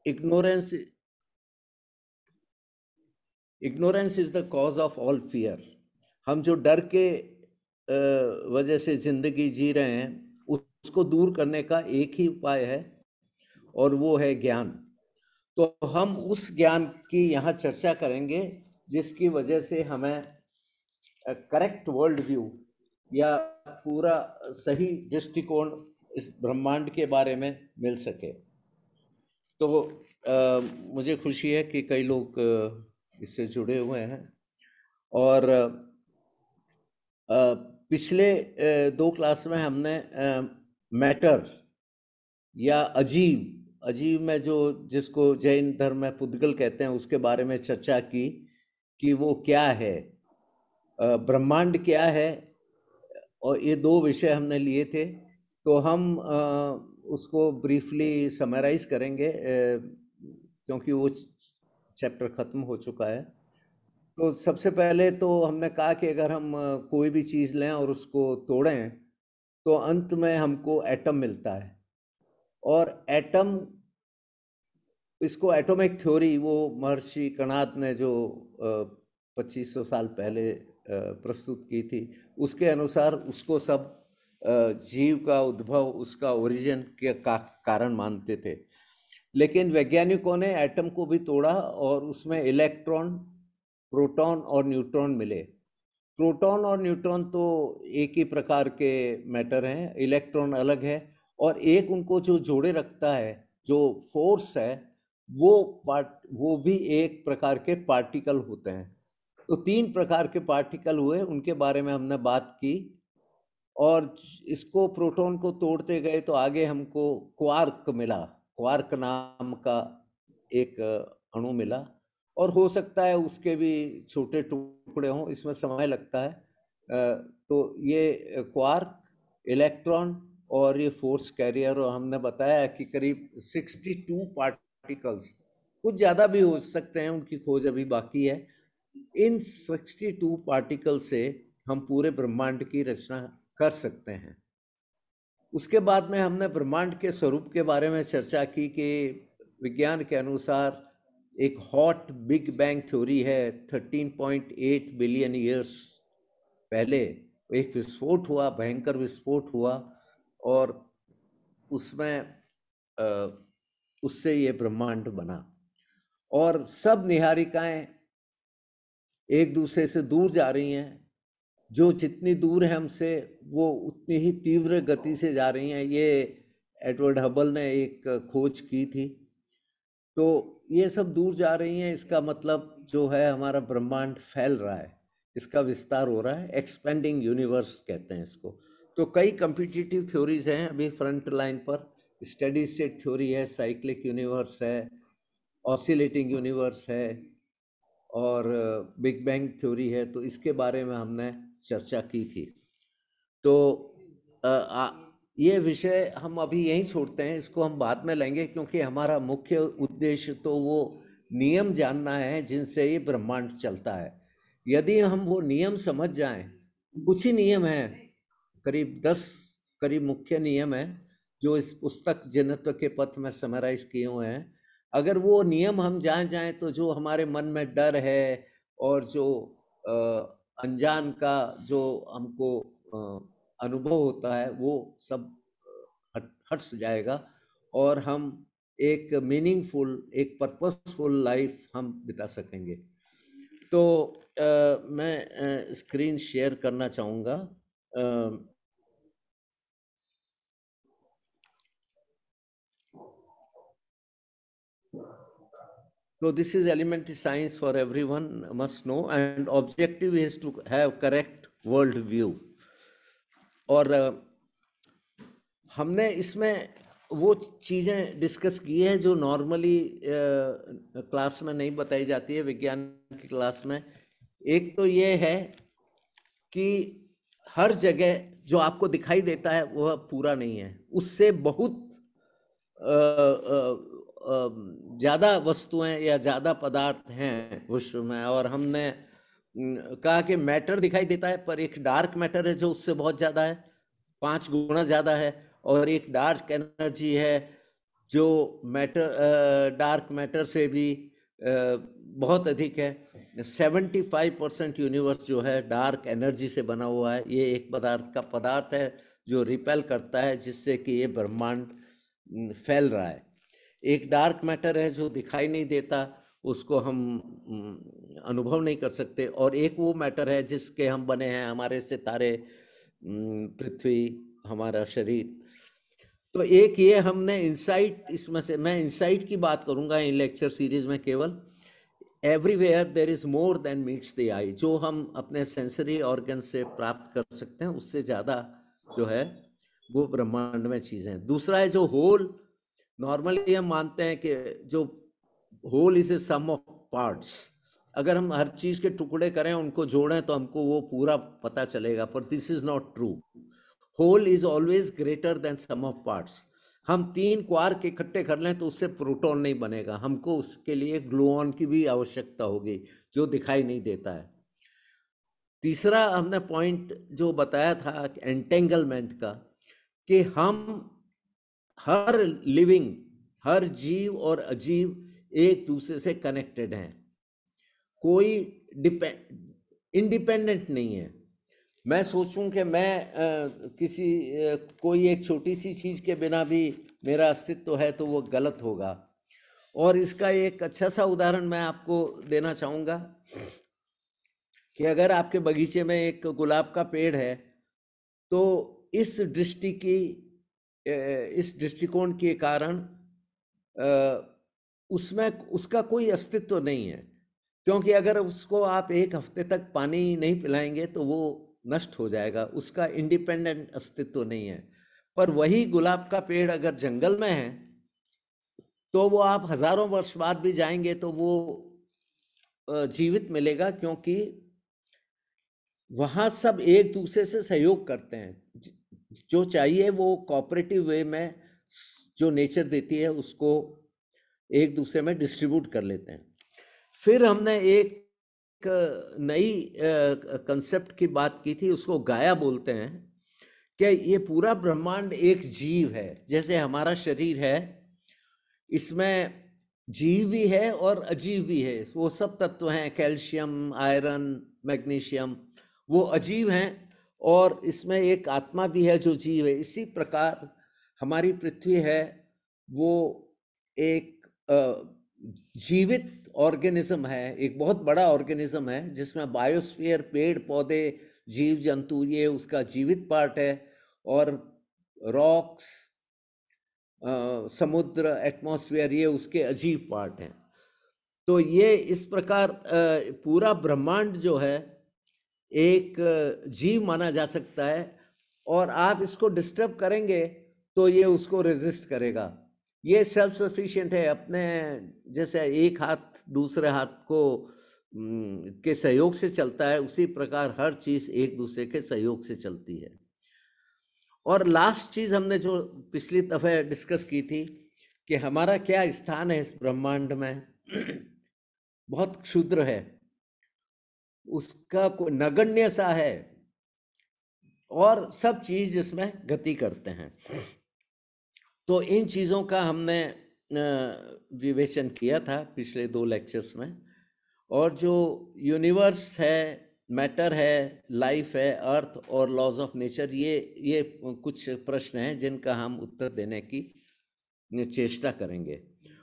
ignorance ignorance is the cause of all fear. हम जो डर के वजह से जिंदगी जी रहे हैं, उसको दूर करने का एक ही उपाय है और वो है ज्ञान। तो हम उस ज्ञान की यहाँ चर्चा करेंगे जिसकी वजह से हमें करेक्ट वर्ल्ड व्यू या पूरा सही दृष्टिकोण इस ब्रह्मांड के बारे में मिल सके। तो मुझे खुशी है कि कई लोग इससे जुड़े हुए हैं और पिछले 2 क्लास में हमने मैटर या अजीव में जो जिसको जैन धर्म में पुद्गल कहते हैं उसके बारे में चर्चा की कि वो क्या है, ब्रह्मांड क्या है, और ये 2 विषय हमने लिए थे। तो हम उसको ब्रीफली समराइज करेंगे क्योंकि वो चैप्टर ख़त्म हो चुका है। तो सबसे पहले तो हमने कहा कि अगर हम कोई भी चीज़ लें और उसको तोड़ें तो अंत में हमको एटम मिलता है, और एटम, इसको एटॉमिक थ्योरी वो महर्षि कणाद ने जो 2500 साल पहले प्रस्तुत की थी, उसके अनुसार उसको सब जीव का उद्भव, उसका ओरिजिन के कारण मानते थे। लेकिन वैज्ञानिकों ने एटम को भी तोड़ा और उसमें इलेक्ट्रॉन, प्रोटॉन और न्यूट्रॉन मिले। प्रोटॉन और न्यूट्रॉन तो एक ही प्रकार के मैटर हैं, इलेक्ट्रॉन अलग है, और एक उनको जो जोड़े रखता है, जो फोर्स है, वो भी एक प्रकार के पार्टिकल होते हैं। तो 3 प्रकार के पार्टिकल हुए, उनके बारे में हमने बात की, और इसको प्रोटॉन को तोड़ते गए तो आगे हमको क्वार्क मिला। क्वार्क नाम का एक अणु मिला, और हो सकता है उसके भी छोटे टुकड़े हों, इसमें समय लगता है। तो ये क्वार्क, इलेक्ट्रॉन और ये फोर्स कैरियर, और हमने बताया कि करीब 62 पार्टिकल्स, कुछ ज़्यादा भी हो सकते हैं, उनकी खोज अभी बाकी है। इन 62 पार्टिकल से हम पूरे ब्रह्मांड की रचना कर सकते हैं। उसके बाद में हमने ब्रह्मांड के स्वरूप के बारे में चर्चा की कि विज्ञान के अनुसार एक हॉट बिग बैंग थ्योरी है। 13.8 बिलियन ईयर्स पहले एक विस्फोट हुआ, भयंकर विस्फोट हुआ, और उसमें उससे ये ब्रह्मांड बना, और सब निहारिकाएं एक दूसरे से दूर जा रही हैं। जो जितनी दूर है हमसे, वो उतनी ही तीव्र गति से जा रही हैं। ये एडवर्ड हबल ने एक खोज की थी। तो ये सब दूर जा रही हैं, इसका मतलब जो है हमारा ब्रह्मांड फैल रहा है, इसका विस्तार हो रहा है, एक्सपेंडिंग यूनिवर्स कहते हैं इसको। तो कई कम्पिटिटिव थ्योरीज हैं अभी फ्रंट लाइन पर। स्टेडी स्टेट थ्योरी है, साइक्लिक यूनिवर्स है, ऑसिलेटिंग यूनिवर्स है, और बिग बैंग थ्योरी है। तो इसके बारे में हमने चर्चा की थी। तो ये विषय हम अभी यहीं छोड़ते हैं, इसको हम बाद में लेंगे, क्योंकि हमारा मुख्य उद्देश्य तो वो नियम जानना है जिनसे ये ब्रह्मांड चलता है। यदि हम वो नियम समझ जाएं, कुछ ही नियम हैं, करीब 10 करीब मुख्य नियम हैं जो इस पुस्तक जिनत्व के पथ में समराइज किए हुए हैं। अगर वो नियम हम जान जाएं तो जो हमारे मन में डर है और जो अनजान का जो हमको अनुभव होता है, वो सब हट जाएगा, और हम एक मीनिंगफुल, एक पर्पसफुल लाइफ हम बिता सकेंगे। तो मैं स्क्रीन शेयर करना चाहूँगा। So this is elementary science for everyone must know, and objective is to have correct world view. और हमने इसमें वो चीज़ें डिस्कस की है जो नॉर्मली क्लास में नहीं बताई जाती है, विज्ञान की क्लास में। एक तो ये है कि हर जगह जो आपको दिखाई देता है वह पूरा नहीं है, उससे बहुत ज़्यादा वस्तुएं या ज़्यादा पदार्थ हैं विश्व में। और हमने कहा कि मैटर दिखाई देता है, पर एक डार्क मैटर है जो उससे बहुत ज़्यादा है, 5 गुना ज़्यादा है, और एक डार्क एनर्जी है जो मैटर डार्क मैटर से भी बहुत अधिक है। 75% यूनिवर्स जो है डार्क एनर्जी से बना हुआ है। ये एक पदार्थ है जो रिपेल करता है, जिससे कि ये ब्रह्मांड फैल रहा है। एक डार्क मैटर है जो दिखाई नहीं देता, उसको हम अनुभव नहीं कर सकते, और एक वो मैटर है जिसके हम बने हैं, हमारे सितारे, पृथ्वी, हमारा शरीर। तो एक ये हमने इंसाइट, इसमें से मैं इंसाइट की बात करूंगा इन लेक्चर सीरीज में केवल। Everywhere there is more than meets the eye. जो हम अपने सेंसरी ऑर्गन से प्राप्त कर सकते हैं, उससे ज्यादा जो है वो ब्रह्मांड में चीजें हैं। दूसरा है जो होल। नॉर्मली हम मानते हैं कि जो whole is a sum of parts. अगर हम हर चीज के टुकड़े करें, उनको जोड़ें, तो हमको वो पूरा पता चलेगा, पर this is not true. Whole is always greater than sum of parts. हम 3 क्वार्क इकट्ठे कर लें तो उससे प्रोटॉन नहीं बनेगा, हमको उसके लिए ग्लूऑन की भी आवश्यकता होगी, जो दिखाई नहीं देता है। तीसरा हमने पॉइंट जो बताया था एंटेंगलमेंट का, कि हम हर लिविंग, हर जीव और अजीव एक दूसरे से कनेक्टेड हैं। कोई इंडिपेंडेंट नहीं है। मैं सोचूं कि मैं कोई एक छोटी सी चीज के बिना भी मेरा अस्तित्व है, तो वो गलत होगा। और इसका एक अच्छा सा उदाहरण मैं आपको देना चाहूंगा कि अगर आपके बगीचे में एक गुलाब का पेड़ है, तो इस दृष्टिकोण के कारण उसमें उसका कोई अस्तित्व नहीं है, क्योंकि अगर उसको आप 1 हफ्ते तक पानी नहीं पिलाएंगे तो वो नष्ट हो जाएगा, उसका इंडिपेंडेंट अस्तित्व नहीं है। पर वही गुलाब का पेड़ अगर जंगल में है, तो वो आप हजारों वर्ष बाद भी जाएंगे तो वो जीवित मिलेगा, क्योंकि वहां सब एक दूसरे से सहयोग करते हैं। जो चाहिए वो कोऑपरेटिव वे में जो नेचर देती है, उसको एक दूसरे में डिस्ट्रीब्यूट कर लेते हैं। फिर हमने एक नई कंसेप्ट की बात की थी, उसको गाया बोलते हैं, कि ये पूरा ब्रह्मांड एक जीव है। जैसे हमारा शरीर है, इसमें जीव भी है और अजीव भी है। वो सब तत्व हैं, कैल्शियम, आयरन, मैग्नीशियम, वो अजीव हैं, और इसमें एक आत्मा भी है जो जीव है। इसी प्रकार हमारी पृथ्वी है, वो एक जीवित ऑर्गेनिज्म है, एक बहुत बड़ा ऑर्गेनिज्म है, जिसमें बायोस्फीयर, पेड़ पौधे, जीव जंतु, ये उसका जीवित पार्ट है, और रॉक्स, समुद्र, एटमॉस्फेयर, ये उसके अजीब पार्ट हैं। तो ये इस प्रकार पूरा ब्रह्मांड जो है एक जीव माना जा सकता है, और आप इसको डिस्टर्ब करेंगे तो ये उसको रेजिस्ट करेगा। ये सेल्फ सफिशिएंट है, अपने जैसे एक हाथ दूसरे हाथ को के सहयोग से चलता है, उसी प्रकार हर चीज एक दूसरे के सहयोग से चलती है। और लास्ट चीज हमने जो पिछली दफे डिस्कस की थी, कि हमारा क्या स्थान है इस ब्रह्मांड में, बहुत क्षुद्र है, उसका कोई नगण्य सा है, और सब चीज इसमें गति करते हैं। तो इन चीजों का हमने विवेचन किया था पिछले 2 लेक्चर्स में। और जो यूनिवर्स है, मैटर है, लाइफ है, अर्थ और लॉज ऑफ नेचर, ये कुछ प्रश्न हैं जिनका हम उत्तर देने की चेष्टा करेंगे।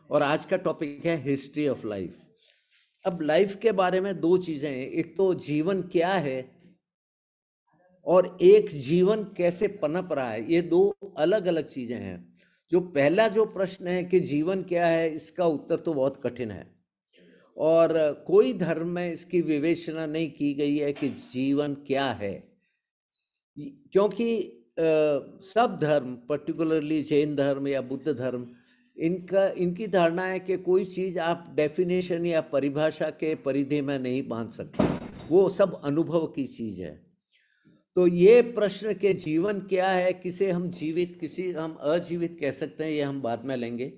और आज का टॉपिक है हिस्ट्री ऑफ लाइफ। अब लाइफ के बारे में 2 चीजें हैं, एक तो जीवन क्या है, और एक जीवन कैसे पनप रहा है। ये 2 अलग अलग चीजें हैं। जो पहला जो प्रश्न है कि जीवन क्या है, इसका उत्तर तो बहुत कठिन है, और कोई धर्म में इसकी विवेचना नहीं की गई है कि जीवन क्या है। क्योंकि सब धर्म, पर्टिकुलरली जैन धर्म या बुद्ध धर्म, इनकी धारणा है कि कोई चीज आप डेफिनेशन या परिभाषा के परिधि में नहीं बांध सकते, वो सब अनुभव की चीज है। तो ये प्रश्न के जीवन क्या है, किसे हम जीवित, किसी हम अजीवित कह सकते हैं, ये हम बाद में लेंगे।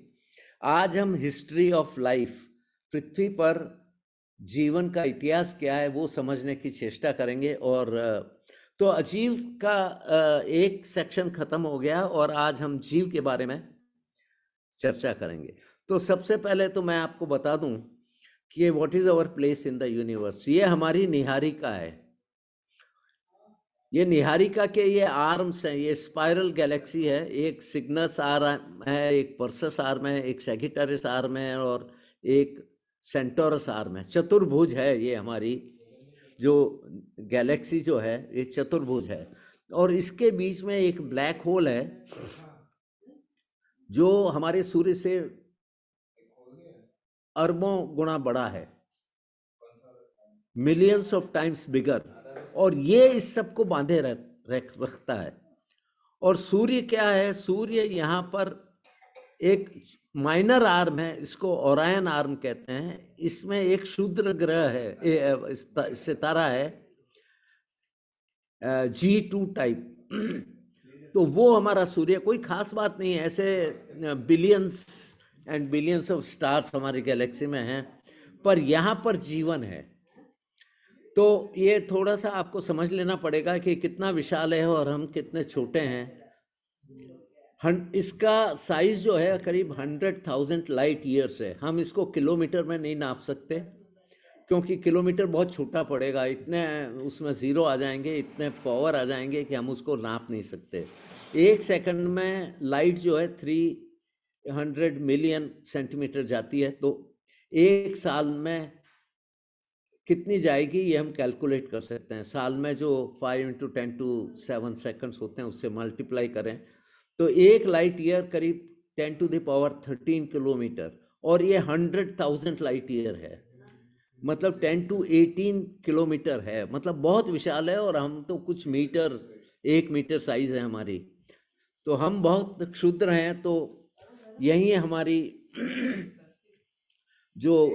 आज हम हिस्ट्री ऑफ लाइफ, पृथ्वी पर जीवन का इतिहास क्या है, वो समझने की चेष्टा करेंगे। और तो अजीव का एक सेक्शन खत्म हो गया, और आज हम जीव के बारे में चर्चा करेंगे। तो सबसे पहले तो मैं आपको बता दूं कि what is our place in the universe. ये हमारी निहारिका है। ये निहारिका के ये आर्म्स हैं, ये स्पाइरल गैलेक्सी है। एक सिग्नस आर्म है, एक परसस आर्म है, एक सैगिटारियस आर्म है और एक सेंटोरस आर्म है। चतुर्भुज है ये हमारी जो गैलेक्सी जो है, ये चतुर्भुज है। और इसके बीच में एक ब्लैक होल है जो हमारे सूर्य से अरबों गुना बड़ा है, मिलियंस ऑफ टाइम्स बिगर। और ये इस सब को बांधे रखता है। और सूर्य क्या है? सूर्य यहाँ पर एक माइनर आर्म है, इसको ओरायन आर्म कहते हैं। इसमें एक क्षुद्र ग्रह है, सितारा है G2 टाइप। तो वो हमारा सूर्य, कोई खास बात नहीं है। ऐसे billions and billions of stars हमारी गैलेक्सी में हैं, पर यहाँ पर जीवन है। तो ये थोड़ा सा आपको समझ लेना पड़ेगा कि कितना विशाल है और हम कितने छोटे हैं। इसका साइज जो है करीब 100,000 लाइट ईयर्स है। हम इसको किलोमीटर में नहीं नाप सकते क्योंकि किलोमीटर बहुत छोटा पड़ेगा, इतने उसमें ज़ीरो आ जाएंगे, इतने पावर आ जाएंगे कि हम उसको नाप नहीं सकते। एक सेकंड में लाइट जो है 300 मिलियन सेंटीमीटर जाती है, तो एक साल में कितनी जाएगी ये हम कैलकुलेट कर सकते हैं। साल में जो 5 × 10⁷ सेकंड्स होते हैं उससे मल्टीप्लाई करें तो एक लाइट ईयर करीब 10⁻13 किलोमीटर, और ये 100,000 लाइट ईयर है, मतलब 10⁻18 किलोमीटर है। मतलब बहुत विशाल है। और हम तो कुछ मीटर, 1 मीटर साइज है हमारी, तो हम बहुत क्षुद्र हैं। तो यही हमारी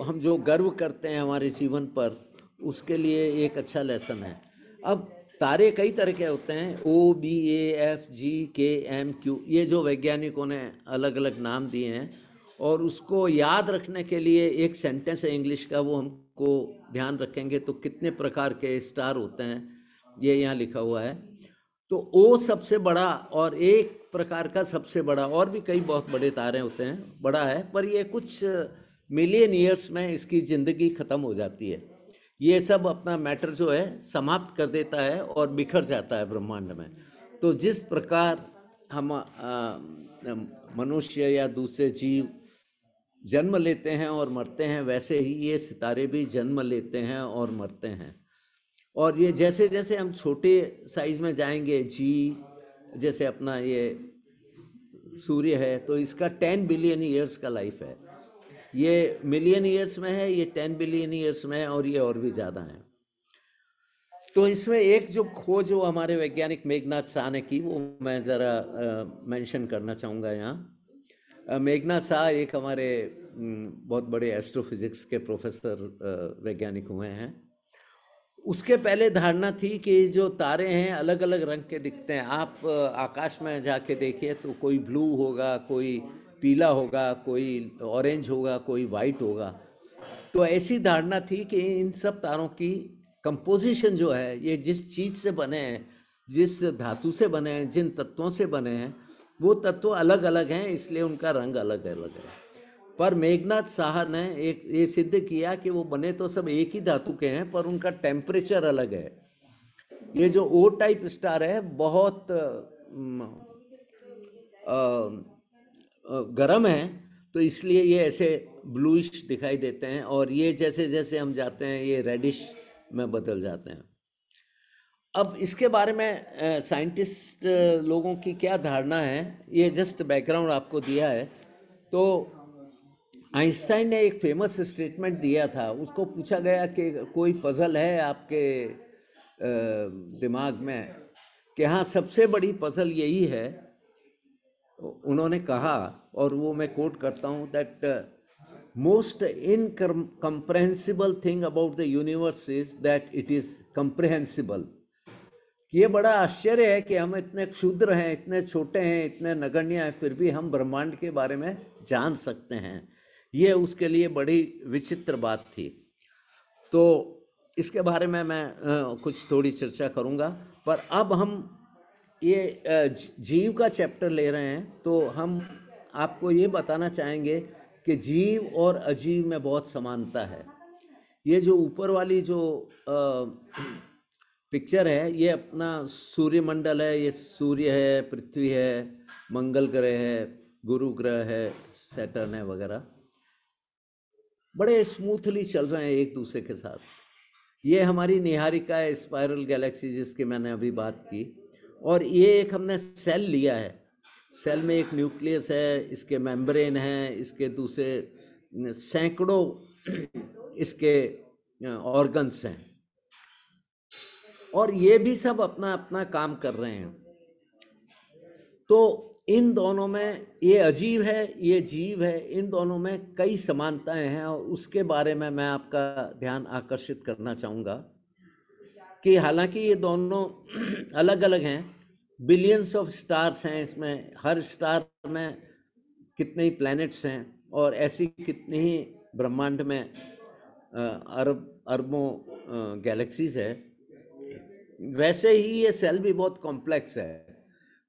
हम जो गर्व करते हैं हमारे जीवन पर, उसके लिए एक अच्छा लेसन है। अब तारे कई तरह के होते हैं, OBAFGKMQ, ये जो वैज्ञानिकों ने अलग अलग नाम दिए हैं। और उसको याद रखने के लिए एक सेंटेंस है इंग्लिश का, वो हमको ध्यान रखेंगे तो कितने प्रकार के स्टार होते हैं ये यहाँ लिखा हुआ है। तो O सबसे बड़ा और एक प्रकार का सबसे बड़ा, और भी कई बहुत बड़े तारे होते हैं, बड़ा है, पर ये कुछ मिलियन ईयर्स में इसकी ज़िंदगी ख़त्म हो जाती है। ये सब अपना मैटर जो है समाप्त कर देता है और बिखर जाता है ब्रह्मांड में। तो जिस प्रकार हम मनुष्य या दूसरे जीव जन्म लेते हैं और मरते हैं, वैसे ही ये सितारे भी जन्म लेते हैं और मरते हैं। और ये जैसे जैसे हम छोटे साइज में जाएंगे, जैसे अपना ये सूर्य है तो इसका 10 बिलियन ईयर्स का लाइफ है। ये मिलियन ईयर्स में है, ये 10 बिलियन ईयर्स में है, और ये और भी ज़्यादा है। तो इसमें एक जो खोज वो हमारे वैज्ञानिक मेघनाथ शाह ने की, वो मैं ज़रा मेंशन करना चाहूँगा यहाँ। मेघनाथ शाह एक हमारे बहुत बड़े एस्ट्रोफिजिक्स के प्रोफेसर वैज्ञानिक हुए हैं। उसके पहले धारणा थी कि जो तारे हैं अलग अलग रंग के दिखते हैं। आप आकाश में जाके देखिए तो कोई ब्लू होगा, कोई पीला होगा, कोई ऑरेंज होगा, कोई वाइट होगा। तो ऐसी धारणा थी कि इन सब तारों की कंपोजिशन जो है, ये जिस चीज़ से बने हैं, जिस धातु से बने हैं, जिन तत्वों से बने हैं, वो तत्व अलग अलग हैं, इसलिए उनका रंग अलग अलग है। पर मेघनाथ शाह ने ये सिद्ध किया कि वो बने तो सब एक ही धातु के हैं, पर उनका टेम्परेचर अलग है। ये जो O टाइप स्टार है बहुत गर्म है, तो इसलिए ये ऐसे ब्लूइश दिखाई देते हैं। और ये जैसे जैसे हम जाते हैं ये रेडिश में बदल जाते हैं। अब इसके बारे में साइंटिस्ट लोगों की क्या धारणा है, ये जस्ट बैकग्राउंड आपको दिया है। तो आइंस्टाइन ने एक फेमस स्टेटमेंट दिया था। उसको पूछा गया कि कोई पजल है आपके दिमाग में कि हाँ सबसे बड़ी पजल यही है। उन्होंने कहा, और वो मैं कोट करता हूँ, that most incomprehensible thing about the universe is that it is comprehensible. ये बड़ा आश्चर्य है कि हम इतने क्षुद्र हैं, इतने छोटे हैं, इतने नगण्य हैं, फिर भी हम ब्रह्मांड के बारे में जान सकते हैं। ये उसके लिए बड़ी विचित्र बात थी। तो इसके बारे में मैं कुछ थोड़ी चर्चा करूँगा। पर अब हम ये जीव का चैप्टर ले रहे हैं, तो हम आपको ये बताना चाहेंगे कि जीव और अजीव में बहुत समानता है। ये जो ऊपर वाली जो पिक्चर है, ये अपना सूर्यमंडल है, ये सूर्य है, पृथ्वी है, मंगल ग्रह है, गुरु ग्रह है, सैटर्न है वगैरह, बड़े स्मूथली चल रहे हैं एक दूसरे के साथ। ये हमारी निहारिका है, स्पाइरल गैलेक्सी, जिसकी मैंने अभी बात की। और ये एक हमने सेल लिया है, सेल में एक न्यूक्लियस है, इसके मेम्ब्रेन है, इसके दूसरे सैकड़ों इसके ऑर्गन्स हैं, और ये भी सब अपना अपना काम कर रहे हैं। तो इन दोनों में, ये अजीब है, ये जीव है, इन दोनों में कई समानताएं हैं, और उसके बारे में मैं आपका ध्यान आकर्षित करना चाहूँगा कि हालांकि ये दोनों अलग अलग हैं, बिलियंस ऑफ स्टार्स हैं इसमें, हर स्टार में कितने ही प्लैनेट्स हैं, और ऐसी कितनी ही ब्रह्मांड में अरबों गैलेक्सीज है। वैसे ही ये सेल भी बहुत कॉम्प्लेक्स है,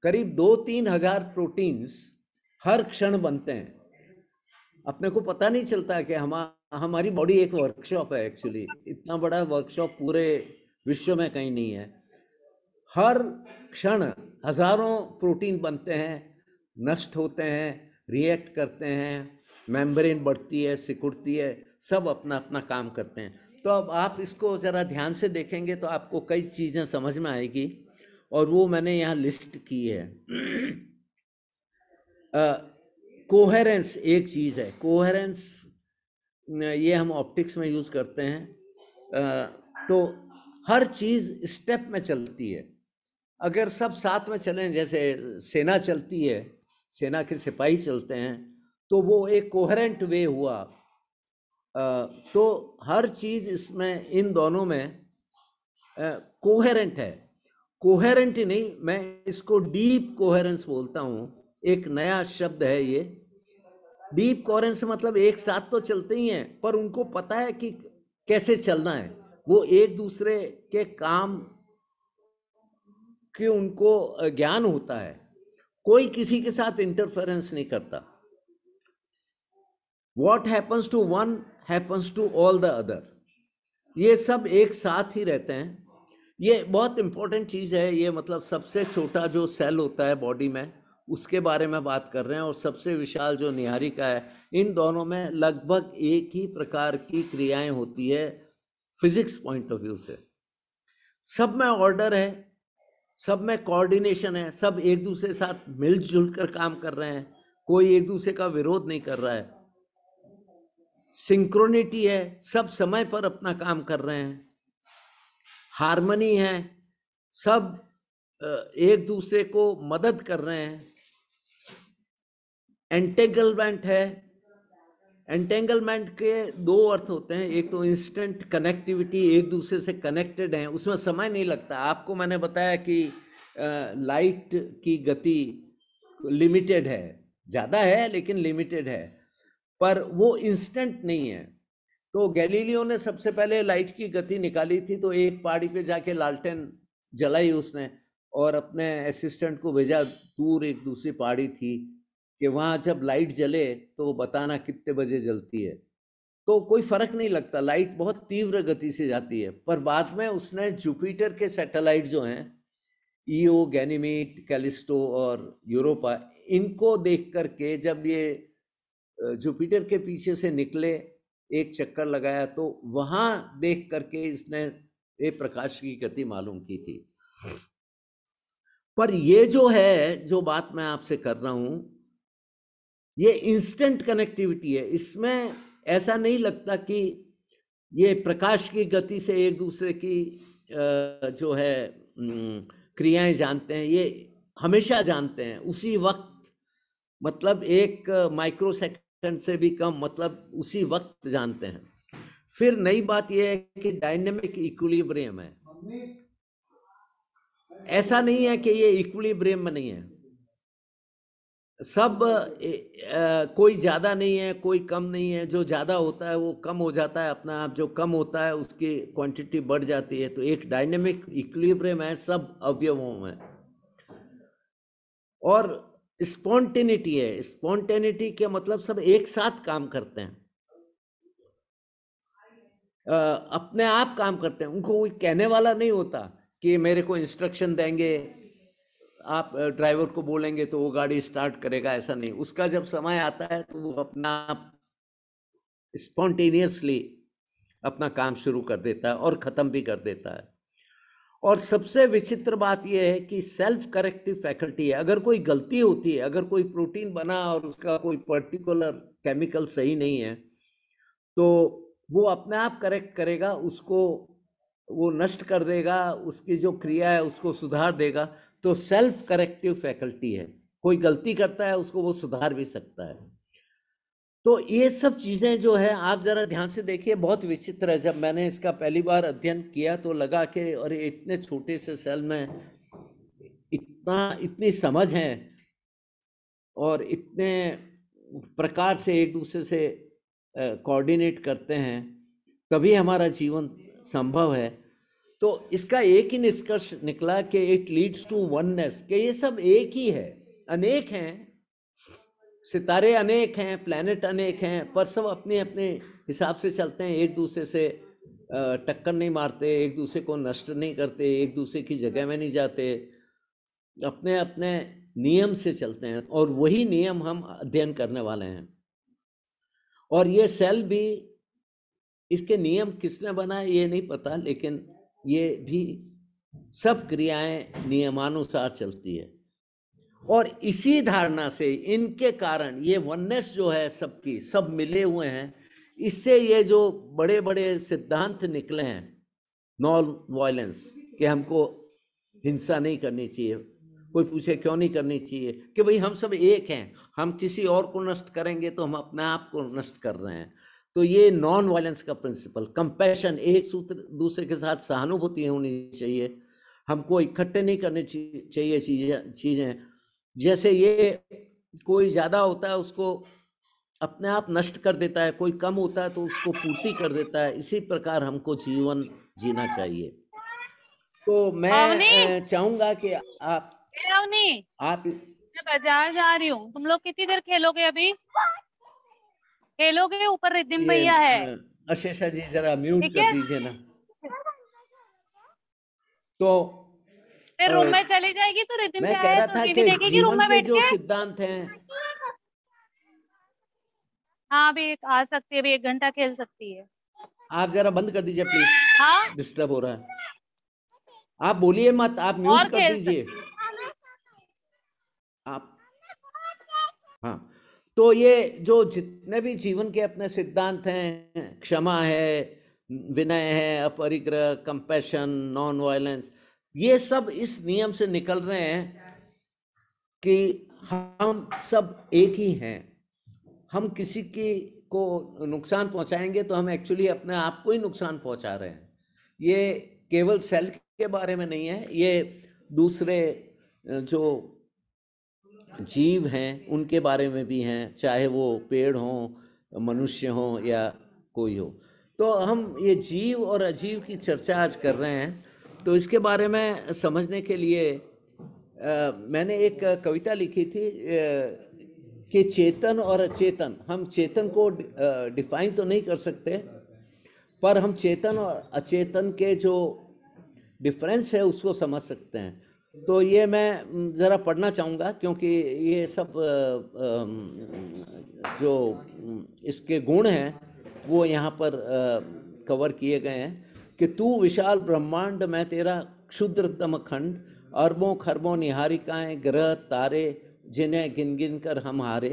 करीब 2-3 हजार प्रोटीन्स हर क्षण बनते हैं। अपने को पता नहीं चलता कि हमारी बॉडी एक वर्कशॉप है। एक्चुअली इतना बड़ा वर्कशॉप पूरे विश्व में कहीं नहीं है। हर क्षण हजारों प्रोटीन बनते हैं, नष्ट होते हैं, रिएक्ट करते हैं, मेम्ब्रेन बढ़ती है, सिकुड़ती है, सब अपना अपना काम करते हैं। तो अब आप इसको ज़रा ध्यान से देखेंगे तो आपको कई चीज़ें समझ में आएगी, और वो मैंने यहाँ लिस्ट की है। कोहेरेंस एक चीज़ है। कोहेरेंस ये हम ऑप्टिक्स में यूज़ करते हैं। तो हर चीज़ स्टेप में चलती है। अगर सब साथ में चलें, जैसे सेना चलती है, सेना के सिपाही चलते हैं, तो वो एक कोहेरेंट वे हुआ। तो हर चीज़ इसमें, इन दोनों में कोहेरेंट है। कोहेरेंट ही नहीं, मैं इसको डीप कोहेरेंस बोलता हूँ। एक नया शब्द है ये। डीप कोहेरेंस मतलब एक साथ तो चलते ही हैं, पर उनको पता है कि कैसे चलना है। वो एक दूसरे के काम कि उनको ज्ञान होता है, कोई किसी के साथ इंटरफेरेंस नहीं करता। What happens to one happens to all the other। ये सब एक साथ ही रहते हैं। ये बहुत इंपॉर्टेंट चीज़ है। ये मतलब सबसे छोटा जो सेल होता है बॉडी में, उसके बारे में बात कर रहे हैं, और सबसे विशाल जो निहारिका है, इन दोनों में लगभग एक ही प्रकार की क्रियाएं होती है फिजिक्स पॉइंट ऑफ व्यू से। सब में ऑर्डर है, सब में कोऑर्डिनेशन है, सब एक दूसरे के साथ मिलजुल कर काम कर रहे हैं, कोई एक दूसरे का विरोध नहीं कर रहा है। सिंक्रोनिटी है, सब समय पर अपना काम कर रहे हैं। हार्मनी है, सब एक दूसरे को मदद कर रहे हैं। एंटेंगलमेंट है। एंटेंगलमेंट के दो अर्थ होते हैं। एक तो इंस्टेंट कनेक्टिविटी, एक दूसरे से कनेक्टेड हैं, उसमें समय नहीं लगता। आपको मैंने बताया कि लाइट की गति लिमिटेड है, ज़्यादा है लेकिन लिमिटेड है, पर वो इंस्टेंट नहीं है। तो गैलीलियो ने सबसे पहले लाइट की गति निकाली थी, तो एक पहाड़ी पे जाके लालटेन जलाई उसने, और अपने असिस्टेंट को भेजा दूर, एक दूसरी पहाड़ी थी, कि वहाँ जब लाइट जले तो बताना कितने बजे जलती है। तो कोई फर्क नहीं लगता, लाइट बहुत तीव्र गति से जाती है। पर बाद में उसने जुपिटर के सैटेलाइट जो हैं, ईओ, गैनीमीड, कैलिस्टो और यूरोपा, इनको देख करके जब ये जुपिटर के पीछे से निकले, एक चक्कर लगाया, तो वहां देख करके इसने ये प्रकाश की गति मालूम की थी। पर ये जो है, जो बात मैं आपसे कर रहा हूं, ये इंस्टेंट कनेक्टिविटी है। इसमें ऐसा नहीं लगता कि ये प्रकाश की गति से एक दूसरे की जो है क्रियाएं जानते हैं। ये हमेशा जानते हैं उसी वक्त, मतलब एक माइक्रो सेकंड से भी कम, मतलब उसी वक्त जानते हैं। फिर नई बात यह है कि डायनेमिक इक्विलिब्रियम है। ऐसा नहीं है कि ये इक्विलिब्रियम में नहीं है। सब कोई ज़्यादा नहीं है, कोई कम नहीं है। जो ज़्यादा होता है वो कम हो जाता है अपना आप, जो कम होता है उसकी क्वांटिटी बढ़ जाती है। तो एक डायनेमिक इक्विलिब्रियम है सब अवयवों में। और स्पॉन्टेनिटी है। स्पॉन्टेनिटी के मतलब सब एक साथ काम करते हैं, अपने आप काम करते हैं। उनको कोई कहने वाला नहीं होता कि मेरे को इंस्ट्रक्शन देंगे, आप ड्राइवर को बोलेंगे तो वो गाड़ी स्टार्ट करेगा, ऐसा नहीं। उसका जब समय आता है तो वो अपना आप स्पॉन्टेनियसली अपना काम शुरू कर देता है और ख़त्म भी कर देता है। और सबसे विचित्र बात यह है कि सेल्फ करेक्टिव फैकल्टी है। अगर कोई गलती होती है, अगर कोई प्रोटीन बना और उसका कोई पर्टिकुलर केमिकल सही नहीं है, तो वो अपने आप करेक्ट करेगा, उसको वो नष्ट कर देगा, उसकी जो क्रिया है उसको सुधार देगा। तो सेल्फ करेक्टिव फैकल्टी है। कोई गलती करता है उसको वो सुधार भी सकता है। तो ये सब चीज़ें जो है आप ज़रा ध्यान से देखिए, बहुत विचित्र है। जब मैंने इसका पहली बार अध्ययन किया तो लगा कि अरे इतने छोटे से सेल में इतनी समझ है और इतने प्रकार से एक दूसरे से कोऑर्डिनेट करते हैं, तभी हमारा जीवन संभव है। तो इसका एक ही निष्कर्ष निकला कि इट लीड्स टू वननेस, कि ये सब एक ही है। अनेक हैं, सितारे अनेक हैं, प्लैनेट अनेक हैं, पर सब अपने अपने हिसाब से चलते हैं, एक दूसरे से टक्कर नहीं मारते, एक दूसरे को नष्ट नहीं करते, एक दूसरे की जगह में नहीं जाते, अपने अपने नियम से चलते हैं। और वही नियम हम अध्ययन करने वाले हैं। और ये सेल भी, इसके नियम किसने बनाए ये नहीं पता, लेकिन ये भी सब क्रियाएं नियमानुसार चलती है। और इसी धारणा से, इनके कारण ये वननेस जो है सबकी, सब मिले हुए हैं, इससे ये जो बड़े बड़े सिद्धांत निकले हैं, नॉन वायलेंस, कि हमको हिंसा नहीं करनी चाहिए। कोई पूछे क्यों नहीं करनी चाहिए, कि भाई हम सब एक हैं, हम किसी और को नष्ट करेंगे तो हम अपने आप को नष्ट कर रहे हैं। तो ये नॉन वायलेंस का प्रिंसिपल, कंपैशन, एक सूत्र दूसरे के साथ सहानुभूति होनी चाहिए, हमको इकट्ठे नहीं करने चाहिए चीज़ें। जैसे ये कोई ज़्यादा होता है उसको अपने आप नष्ट कर देता है, कोई कम होता है तो उसको पूर्ति कर देता है। इसी प्रकार हमको जीवन जीना चाहिए। तो मैं चाहूँगा कि अवनी, आप मैं बाजार जा रही हूँ, तुम लोग कितनी देर खेलोगे? अभी खेलोगे? ऊपर रिद्धिम ये भैया है, अशेषा जी जरा म्यूट ठीक कर है? दीजिए ना। तो फिर रूम में चली जाएगी तो रिद्धिम मैं क्या कह है, रहा तो था टीवी कि देखेगी रूम जीवन में के बैठ जो के। सिद्धांत हैं, हाँ, अभी आ सकती है, अभी 1 घंटा खेल सकती है। आप जरा बंद कर दीजिए प्लीज, हाँ, डिस्टर्ब हो रहा है। आप बोलिए मत, आप और म्यूट कर खेल दीजिए सकती है। आप। हाँ, तो ये जो जितने भी जीवन के अपने सिद्धांत हैं, क्षमा है, विनय है, अपरिग्रह, कंपैशन, नॉन वायलेंस, ये सब इस नियम से निकल रहे हैं कि हम सब एक ही हैं। हम किसी की को नुकसान पहुंचाएंगे तो हम एक्चुअली अपने आप को ही नुकसान पहुंचा रहे हैं। ये केवल सेल के बारे में नहीं है, ये दूसरे जो जीव हैं उनके बारे में भी हैं, चाहे वो पेड़ हों, मनुष्य हों या कोई हो। तो हम ये जीव और अजीव की चर्चा आज कर रहे हैं। तो इसके बारे में समझने के लिए मैंने एक कविता लिखी थी कि चेतन और अचेतन, हम चेतन को डिफाइन तो नहीं कर सकते, पर हम चेतन और अचेतन के जो डिफरेंस है उसको समझ सकते हैं। तो ये मैं ज़रा पढ़ना चाहूँगा, क्योंकि ये सब जो इसके गुण हैं वो यहाँ पर कवर किए गए हैं। कि तू विशाल ब्रह्मांड, मैं तेरा क्षुद्रतम खंड, अरबों खरबों निहारिकाएं, ग्रह तारे जिन्हें गिन गिन कर हम हारे।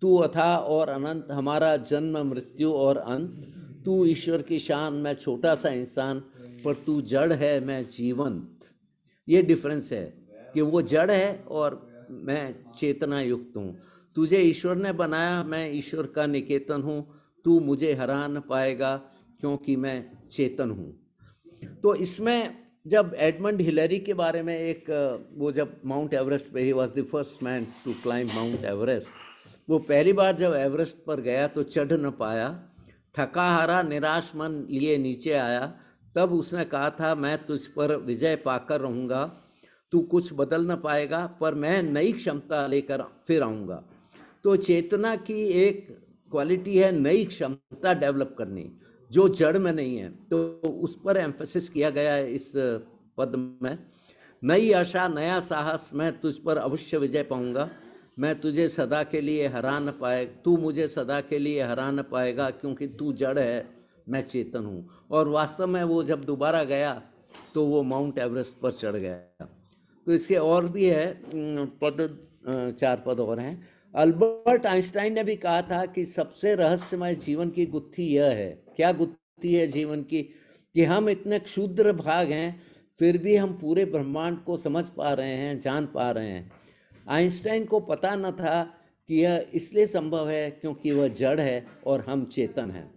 तू अथाह और अनंत, हमारा जन्म मृत्यु और अंत। तू ईश्वर की शान, मैं छोटा सा इंसान, पर तू जड़ है मैं जीवंत। ये डिफरेंस है कि वो जड़ है और मैं चेतना युक्त हूँ। तुझे ईश्वर ने बनाया, मैं ईश्वर का निकेतन हूँ। तू मुझे हरा न पाएगा क्योंकि मैं चेतन हूँ। तो इसमें जब एडमंड हिलरी के बारे में एक वो जब माउंट एवरेस्ट पे, he was the first man to climb Mount Everest, वो पहली बार जब एवरेस्ट पर गया तो चढ़ न पाया, थका हारा निराश मन लिए नीचे आया। तब उसने कहा था, मैं तुझ पर विजय पाकर रहूँगा, तू कुछ बदल ना पाएगा, पर मैं नई क्षमता लेकर फिर आऊँगा। तो चेतना की एक क्वालिटी है नई क्षमता डेवलप करनी, जो जड़ में नहीं है। तो उस पर एम्फेसिस किया गया है इस पद में। नई आशा, नया साहस, मैं तुझ पर अवश्य विजय पाऊंगा। मैं तुझे सदा के लिए हरा न पाए, तू मुझे सदा के लिए हरा न पाएगा, क्योंकि तू जड़ है, मैं चेतन हूँ। और वास्तव में वो जब दोबारा गया तो वो माउंट एवरेस्ट पर चढ़ गया। तो इसके और भी है पद, 4 पद और हैं। अल्बर्ट आइंस्टाइन ने भी कहा था कि सबसे रहस्यमय जीवन की गुत्थी यह है। क्या गुत्थी है जीवन की? कि हम इतने क्षुद्र भाग हैं, फिर भी हम पूरे ब्रह्मांड को समझ पा रहे हैं, जान पा रहे हैं। आइंस्टाइन को पता न था कि यह इसलिए संभव है क्योंकि वह जड़ है और हम चेतन हैं।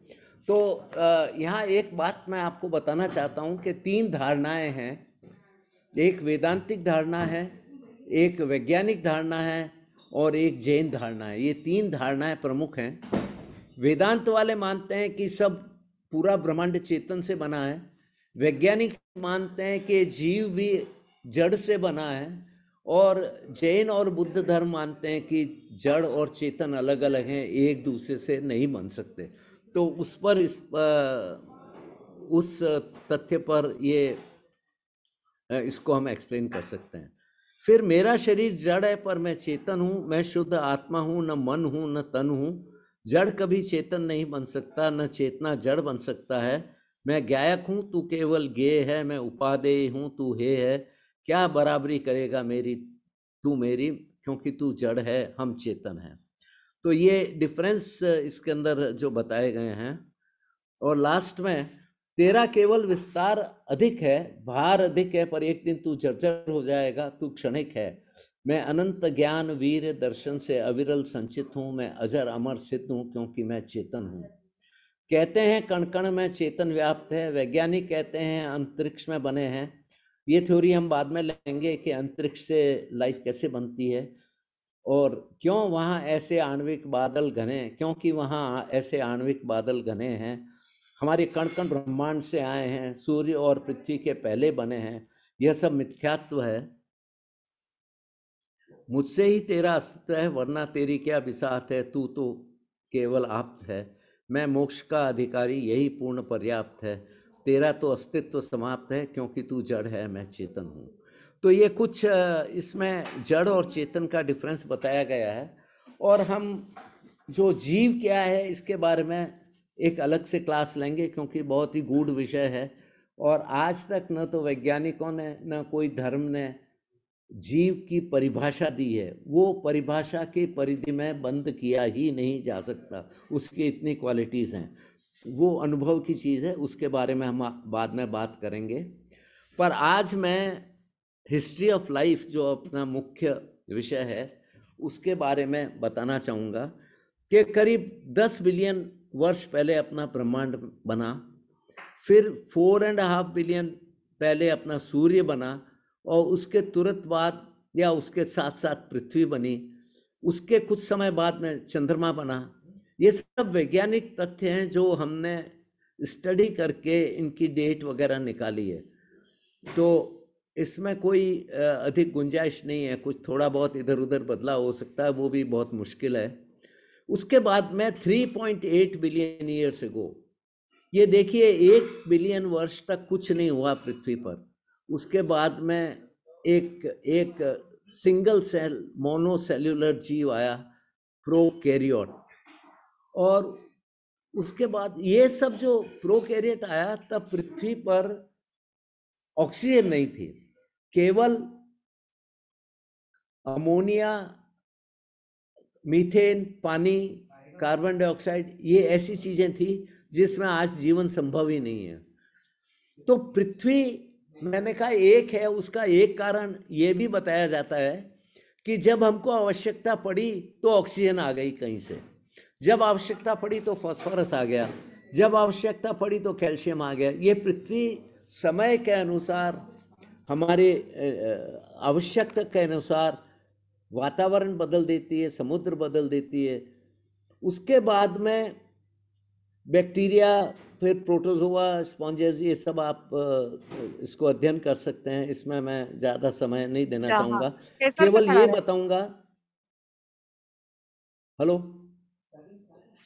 तो यहाँ एक बात मैं आपको बताना चाहता हूँ कि 3 धारणाएं हैं। एक वेदांतिक धारणा है, एक वैज्ञानिक धारणा है और एक जैन धारणा है। ये 3 धारणाएं प्रमुख हैं। वेदांत वाले मानते हैं कि सब पूरा ब्रह्मांड चेतन से बना है। वैज्ञानिक मानते हैं कि जीव भी जड़ से बना है। और जैन और बुद्ध धर्म मानते हैं कि जड़ और चेतन अलग अलग हैं, एक दूसरे से नहीं बन सकते। तो उस पर उस तथ्य पर ये इसको हम एक्सप्लेन कर सकते हैं। फिर मेरा शरीर जड़ है पर मैं चेतन हूँ, मैं शुद्ध आत्मा हूँ, न मन हूँ न तन हूँ। जड़ कभी चेतन नहीं बन सकता, न चेतना जड़ बन सकता है। मैं गायक हूँ, तू केवल गेय है, मैं उपादेय हूँ, तू हे है। क्या बराबरी करेगा मेरी तू मेरी, क्योंकि तू जड़ है, हम चेतन हैं। तो ये डिफरेंस इसके अंदर जो बताए गए हैं। और लास्ट में, तेरा केवल विस्तार अधिक है, भार अधिक है, पर एक दिन तू जर्जर हो जाएगा, तू क्षणिक है। मैं अनंत ज्ञान वीर दर्शन से अविरल संचित हूँ, मैं अजर अमर सिद्ध हूँ, क्योंकि मैं चेतन हूँ। कहते हैं कण कण में चेतन व्याप्त है, वैज्ञानिक कहते हैं अंतरिक्ष में बने हैं। ये थ्योरी हम बाद में लेंगे कि अंतरिक्ष से लाइफ कैसे बनती है और क्यों वहाँ ऐसे आणविक बादल घने, क्योंकि वहाँ ऐसे आणविक बादल घने हैं। हमारे कण कण ब्रह्मांड से आए हैं, सूर्य और पृथ्वी के पहले बने हैं। यह सब मिथ्यात्व है। मुझसे ही तेरा अस्तित्व है, वरना तेरी क्या बिसात है, तू तो केवल आप्त है। मैं मोक्ष का अधिकारी, यही पूर्ण पर्याप्त है। तेरा तो अस्तित्व समाप्त है, क्योंकि तू जड़ है, मैं चेतन हूँ। तो ये कुछ इसमें जड़ और चेतन का डिफरेंस बताया गया है। और हम जो जीव क्या है इसके बारे में एक अलग से क्लास लेंगे, क्योंकि बहुत ही गूढ़ विषय है। और आज तक न तो वैज्ञानिकों ने न कोई धर्म ने जीव की परिभाषा दी है। वो परिभाषा की परिधि में बंद किया ही नहीं जा सकता, उसकी इतनी क्वालिटीज़ हैं। वो अनुभव की चीज़ है, उसके बारे में हम बाद में बात करेंगे। पर आज मैं हिस्ट्री ऑफ लाइफ, जो अपना मुख्य विषय है, उसके बारे में बताना चाहूँगा कि करीब 10 बिलियन वर्ष पहले अपना ब्रह्मांड बना। फिर 4.5 बिलियन पहले अपना सूर्य बना, और उसके तुरंत बाद या उसके साथ साथ पृथ्वी बनी। उसके कुछ समय बाद में चंद्रमा बना। ये सब वैज्ञानिक तथ्य हैं जो हमने स्टडी करके इनकी डेट वगैरह निकाली है। तो इसमें कोई अधिक गुंजाइश नहीं है। कुछ थोड़ा बहुत इधर उधर बदलाव हो सकता है, वो भी बहुत मुश्किल है। उसके बाद में 3.8 बिलियन ईयर्स अगो, ये देखिए 1 बिलियन वर्ष तक कुछ नहीं हुआ पृथ्वी पर। उसके बाद में एक सिंगल सेल मोनोसेल्युलर जीव आया, प्रोकैरियोट। और उसके बाद ये सब जो प्रोकैरियोट आया, तब पृथ्वी पर ऑक्सीजन नहीं थी, केवल अमोनिया, मीथेन, पानी, कार्बन डाइऑक्साइड, ये ऐसी चीजें थी जिसमें आज जीवन संभव ही नहीं है। तो पृथ्वी, मैंने कहा एक है, उसका एक कारण ये भी बताया जाता है कि जब हमको आवश्यकता पड़ी तो ऑक्सीजन आ गई कहीं से, जब आवश्यकता पड़ी तो फास्फोरस आ गया, जब आवश्यकता पड़ी तो कैल्शियम आ गया। ये पृथ्वी समय के अनुसार, हमारे आवश्यकता के अनुसार वातावरण बदल देती है, समुद्र बदल देती है। उसके बाद में बैक्टीरिया, फिर प्रोटोजोआ, स्पॉन्जेस, ये सब आप इसको अध्ययन कर सकते हैं। इसमें मैं ज़्यादा समय नहीं देना अच्छा, हाँ। चाहूँगा, पेपर पे केवल पढ़ा ये रहे हैं? बताऊँगा हेलो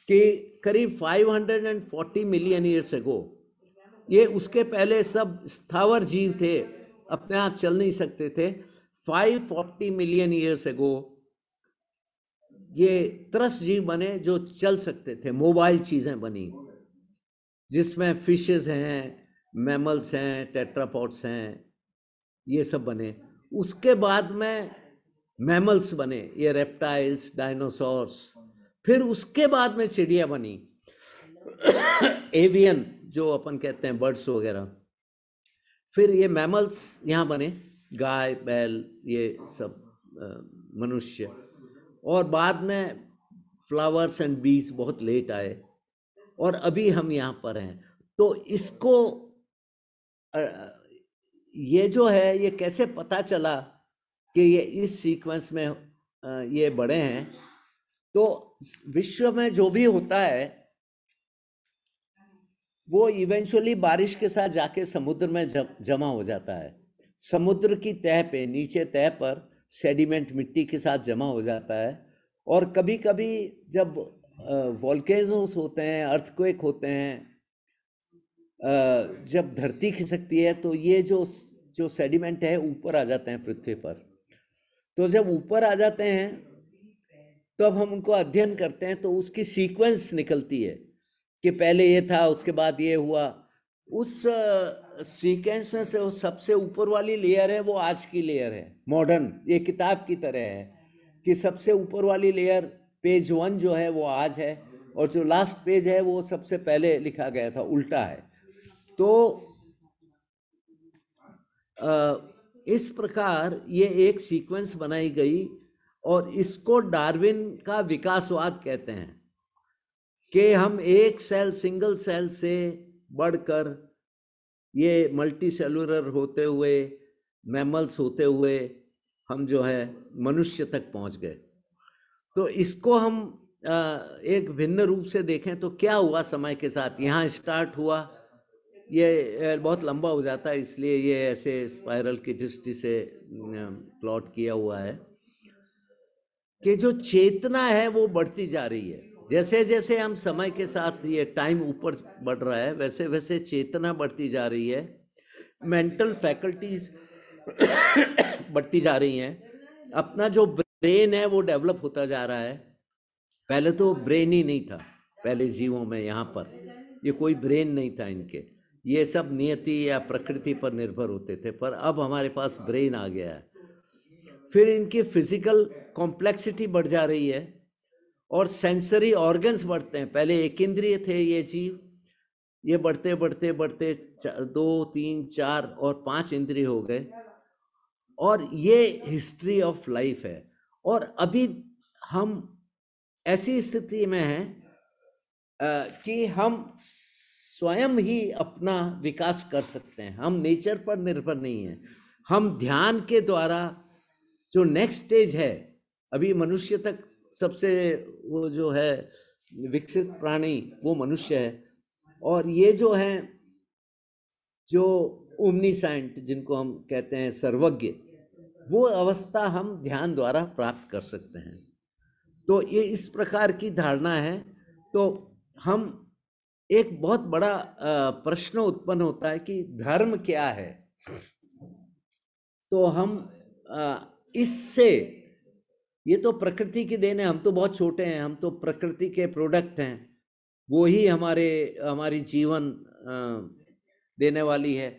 कि करीब 540 मिलियन ईयर्स एगो, ये उसके पहले सब स्थावर जीव थे, अपने आप चल नहीं सकते थे। 540 मिलियन ईयर्स एगो ये त्रस जीव बने जो चल सकते थे, मोबाइल चीजें बनी, जिसमें फिशेस हैं, मैमल्स हैं, टेट्रापॉड्स हैं, ये सब बने। उसके बाद में मैमल्स बने, ये रेप्टाइल्स, डायनासोर्स। फिर उसके बाद में चिड़िया बनी, एवियन जो अपन कहते हैं, बर्ड्स वगैरह। फिर ये मैमल्स यहाँ बने, गाय, बैल, ये सब मनुष्य। और बाद में फ्लावर्स एंड बीज बहुत लेट आए, और अभी हम यहाँ पर हैं। तो इसको ये जो है, ये कैसे पता चला कि ये इस सीक्वेंस में ये बड़े हैं? तो विश्व में जो भी होता है वो इवेंचुअली बारिश के साथ जाके समुद्र में जमा हो जाता है। समुद्र की तह पे, नीचे तह पर सेडिमेंट मिट्टी के साथ जमा हो जाता है। और कभी कभी जब वोल्केनोस होते हैं, अर्थक्वेक होते हैं, जब धरती खिसकती है, तो ये जो सेडिमेंट है ऊपर आ जाते हैं पृथ्वी पर। तो जब ऊपर आ जाते हैं तो अब हम उनको अध्ययन करते हैं, तो उसकी सीक्वेंस निकलती है कि पहले ये था, उसके बाद ये हुआ। उस सीक्वेंस में से सबसे ऊपर वाली लेयर है, वो आज की लेयर है, मॉडर्न। ये किताब की तरह है कि सबसे ऊपर वाली लेयर, पेज 1 जो है वो आज है, और जो लास्ट पेज है वो सबसे पहले लिखा गया था, उल्टा है। तो इस प्रकार ये एक सीक्वेंस बनाई गई, और इसको डार्विन का विकासवाद कहते हैं कि हम एक सेल, सिंगल सेल से बढ़कर ये मल्टी सेलुलर होते हुए, मैमल्स होते हुए, हम जो है मनुष्य तक पहुंच गए। तो इसको हम एक भिन्न रूप से देखें तो क्या हुआ समय के साथ, यहाँ स्टार्ट हुआ, ये बहुत लंबा हो जाता है, इसलिए ये ऐसे स्पाइरल की दृष्टि से प्लॉट किया हुआ है कि जो चेतना है वो बढ़ती जा रही है। जैसे जैसे हम समय के साथ, ये टाइम ऊपर बढ़ रहा है, वैसे वैसे चेतना बढ़ती जा रही है, मेंटल फैकल्टीज बढ़ती जा रही हैं। अपना जो ब्रेन है वो डेवलप होता जा रहा है। पहले तो ब्रेन ही नहीं था, पहले जीवों में यहाँ पर ये कोई ब्रेन नहीं था इनके, ये सब नियति या प्रकृति पर निर्भर होते थे, पर अब हमारे पास ब्रेन आ गया है। फिर इनकी फिजिकल कॉम्प्लेक्सिटी बढ़ जा रही है, और सेंसरी ऑर्गन्स बढ़ते हैं। पहले एक इंद्रिय थे ये जीव, ये बढ़ते बढ़ते बढ़ते 2, 3, 4 और 5 इंद्रिय हो गए, और ये हिस्ट्री ऑफ लाइफ है। और अभी हम ऐसी स्थिति में हैं कि हम स्वयं ही अपना विकास कर सकते हैं, हम नेचर पर निर्भर नहीं हैं। हम ध्यान के द्वारा जो नेक्स्ट स्टेज है, अभी मनुष्य तक सबसे वो जो है विकसित प्राणी वो मनुष्य है, और ये जो है जो ओमनीसेंट जिनको हम कहते हैं, सर्वज्ञ, वो अवस्था हम ध्यान द्वारा प्राप्त कर सकते हैं। तो ये इस प्रकार की धारणा है। तो हम एक बहुत बड़ा प्रश्न उत्पन्न होता है कि धर्म क्या है। तो हम इससे, ये तो प्रकृति की देन है, हम तो बहुत छोटे हैं, हम तो प्रकृति के प्रोडक्ट हैं, वो ही हमारी जीवन देने वाली है।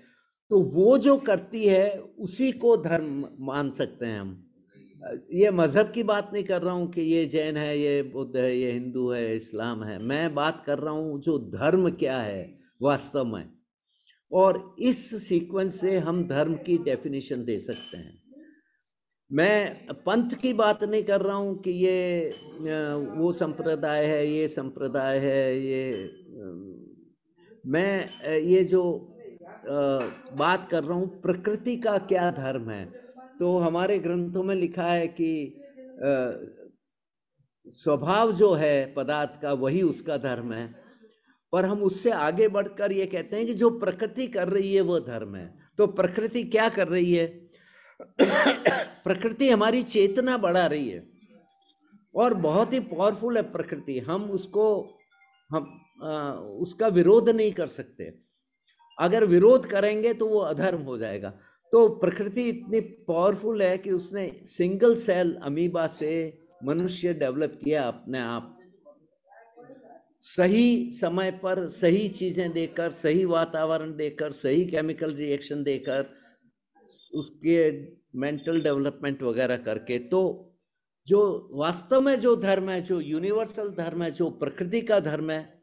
तो वो जो करती है उसी को धर्म मान सकते हैं हम। ये मजहब की बात नहीं कर रहा हूँ कि ये जैन है, ये बुद्ध है, ये हिंदू है, इस्लाम है। मैं बात कर रहा हूँ जो धर्म क्या है वास्तव में, और इस सीक्वेंस से हम धर्म की डेफिनेशन दे सकते हैं। मैं पंथ की बात नहीं कर रहा हूँ कि ये वो संप्रदाय है, ये संप्रदाय है, ये मैं ये जो बात कर रहा हूँ प्रकृति का क्या धर्म है। तो हमारे ग्रंथों में लिखा है कि स्वभाव जो है पदार्थ का, वही उसका धर्म है। पर हम उससे आगे बढ़कर ये कहते हैं कि जो प्रकृति कर रही है वो धर्म है। तो प्रकृति क्या कर रही है? प्रकृति हमारी चेतना बढ़ा रही है और बहुत ही पावरफुल है प्रकृति। हम उसका विरोध नहीं कर सकते। अगर विरोध करेंगे तो वो अधर्म हो जाएगा। तो प्रकृति इतनी पावरफुल है कि उसने सिंगल सेल अमीबा से मनुष्य डेवलप किया अपने आप, सही समय पर सही चीजें देकर, सही वातावरण देकर, सही केमिकल रिएक्शन देकर, उसके मेंटल डेवलपमेंट वगैरह करके। तो जो वास्तव में जो धर्म है, जो यूनिवर्सल धर्म है, जो प्रकृति का धर्म है,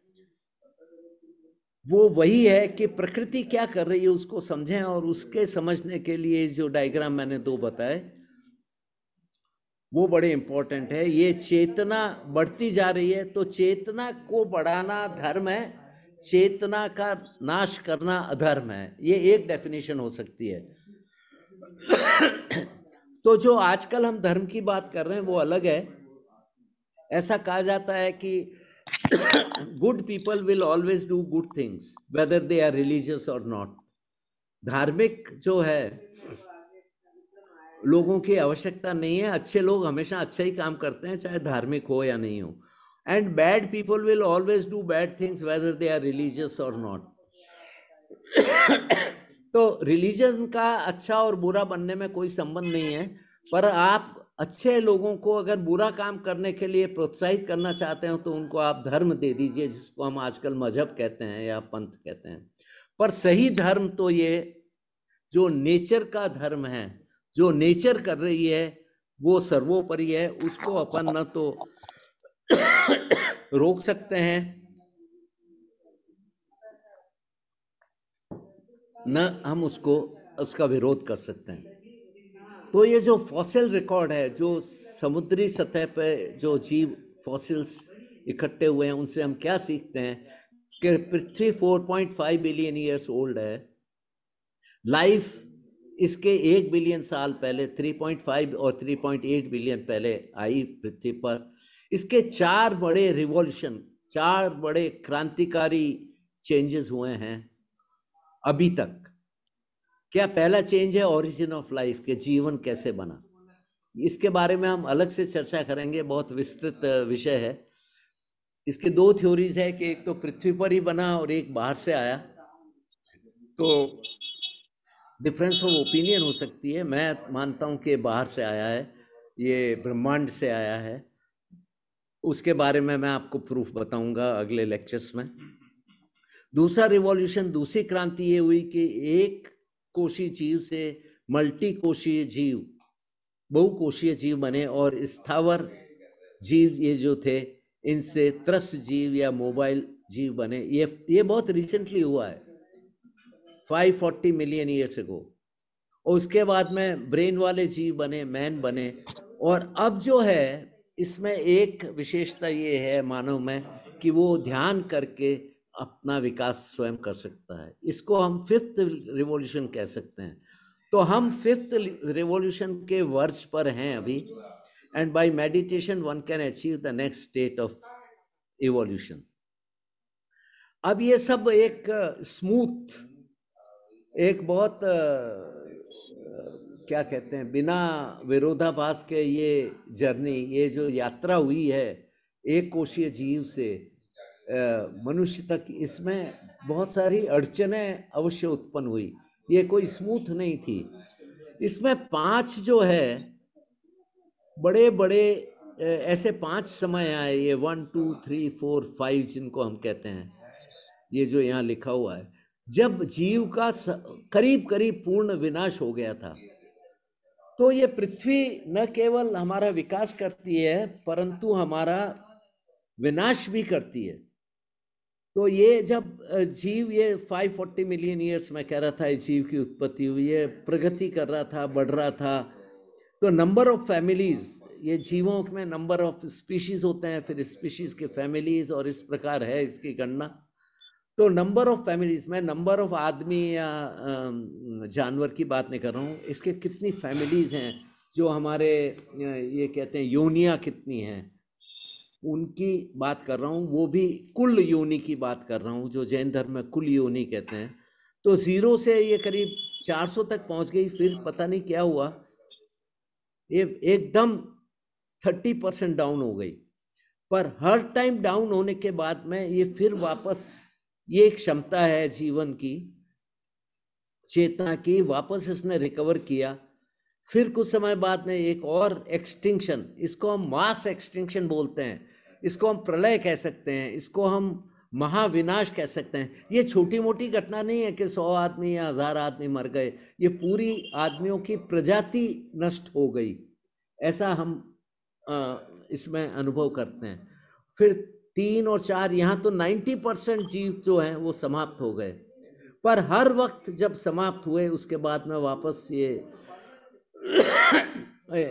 वो वही है कि प्रकृति क्या कर रही है उसको समझें। और उसके समझने के लिए जो डायग्राम मैंने दो बताए वो बड़े इंपॉर्टेंट है। ये चेतना बढ़ती जा रही है, तो चेतना को बढ़ाना धर्म है, चेतना का नाश करना अधर्म है। ये एक डेफिनेशन हो सकती है। तो जो आजकल हम धर्म की बात कर रहे हैं वो अलग है। ऐसा कहा जाता है कि good people will always do good things whether they are religious और नॉट। धार्मिक जो है लोगों की आवश्यकता नहीं है, अच्छे लोग हमेशा अच्छा ही काम करते हैं चाहे धार्मिक हो या नहीं हो। And bad people will always do bad things whether they are religious और नॉट। तो रिलीजन का अच्छा और बुरा बनने में कोई संबंध नहीं है, पर आप अच्छे लोगों को अगर बुरा काम करने के लिए प्रोत्साहित करना चाहते हो तो उनको आप धर्म दे दीजिए, जिसको हम आजकल मजहब कहते हैं या पंथ कहते हैं। पर सही धर्म तो ये जो नेचर का धर्म है, जो नेचर कर रही है वो सर्वोपरि है। उसको अपन न तो रोक सकते हैं न हम उसका विरोध कर सकते हैं। तो ये जो फॉसिल रिकॉर्ड है, जो समुद्री सतह पे जो जीव फॉसिल्स इकट्ठे हुए हैं, उनसे हम क्या सीखते हैं कि पृथ्वी 4.5 बिलियन ईयर्स ओल्ड है। लाइफ इसके 1 बिलियन साल पहले 3.5 और 3.8 बिलियन पहले आई पृथ्वी पर। इसके 4 बड़े रिवॉल्यूशन, 4 बड़े क्रांतिकारी चेंजेस हुए हैं अभी तक। क्या पहला चेंज है ओरिजिन ऑफ लाइफ, के जीवन कैसे बना। इसके बारे में हम अलग से चर्चा करेंगे, बहुत विस्तृत विषय है। इसके 2 थ्योरीज है कि एक तो पृथ्वी पर ही बना और एक बाहर से आया। तो डिफरेंस ऑफ ओपिनियन हो सकती है। मैं मानता हूं कि बाहर से आया है, ये ब्रह्मांड से आया है। उसके बारे में मैं आपको प्रूफ बताऊंगा अगले लेक्चर्स में। दूसरा रिवॉल्यूशन, दूसरी क्रांति ये हुई कि एक कोशीय जीव से मल्टी कोशीय जीव, बहुकोशीय जीव बने और स्थावर जीव ये जो थे इनसे त्रस्त जीव या मोबाइल जीव बने। ये बहुत रिसेंटली हुआ है, 540 मिलियन ईयर्स अगो। और उसके बाद में ब्रेन वाले जीव बने, मैन बने। और अब जो है इसमें एक विशेषता ये है मानव में कि वो ध्यान करके अपना विकास स्वयं कर सकता है। इसको हम 5th रिवॉल्यूशन कह सकते हैं। तो हम 5th रिवॉल्यूशन के वर्ष पर हैं अभी। And by meditation one can achieve the next state of evolution. अब ये सब एक स्मूथ, एक बहुत क्या कहते हैं, बिना विरोधाभास के ये जर्नी, ये जो यात्रा हुई है एक कोशीय जीव से मनुष्य तक, इसमें बहुत सारी अड़चनें अवश्य उत्पन्न हुई। ये कोई स्मूथ नहीं थी। इसमें 5 जो है बड़े बड़े ऐसे 5 समय आए, ये 1 2 3 4 5 जिनको हम कहते हैं, ये जो यहाँ लिखा हुआ है, जब जीव का करीब करीब पूर्ण विनाश हो गया था। तो ये पृथ्वी न केवल हमारा विकास करती है परंतु हमारा विनाश भी करती है। तो ये जब जीव, ये 540 मिलियन ईयर्स में कह रहा था इस जीव की उत्पत्ति हुई है, प्रगति कर रहा था, बढ़ रहा था। तो नंबर ऑफ फैमिलीज, ये जीवों में नंबर ऑफ स्पीशीज होते हैं, फिर स्पीशीज के फैमिलीज, और इस प्रकार है इसकी गणना। तो नंबर ऑफ फैमिलीज, मैं नंबर ऑफ आदमी या जानवर की बात नहीं कर रहा हूँ, इसके कितनी फैमिलीज हैं जो हमारे ये कहते हैं योनियाँ कितनी हैं। उनकी बात कर रहा हूँ, वो भी कुल योनि की बात कर रहा हूँ, जो जैन धर्म में कुल योनि कहते हैं। तो 0 से ये करीब 400 तक पहुंच गई, फिर पता नहीं क्या हुआ, ये एकदम 30% डाउन हो गई। पर हर टाइम डाउन होने के बाद में ये फिर वापस, ये एक क्षमता है जीवन की, चेतना की, वापस इसने रिकवर किया। फिर कुछ समय बाद में एक और एक्सटिंक्शन, इसको हम मास एक्सटिंक्शन बोलते हैं, इसको हम प्रलय कह सकते हैं, इसको हम महाविनाश कह सकते हैं। ये छोटी मोटी घटना नहीं है कि 100 आदमी या 1000 आदमी मर गए, ये पूरी आदमियों की प्रजाति नष्ट हो गई, ऐसा हम इसमें अनुभव करते हैं। फिर 3 और 4, यहाँ तो 90% जीव जो हैं वो समाप्त हो गए। पर हर वक्त जब समाप्त हुए उसके बाद में वापस ये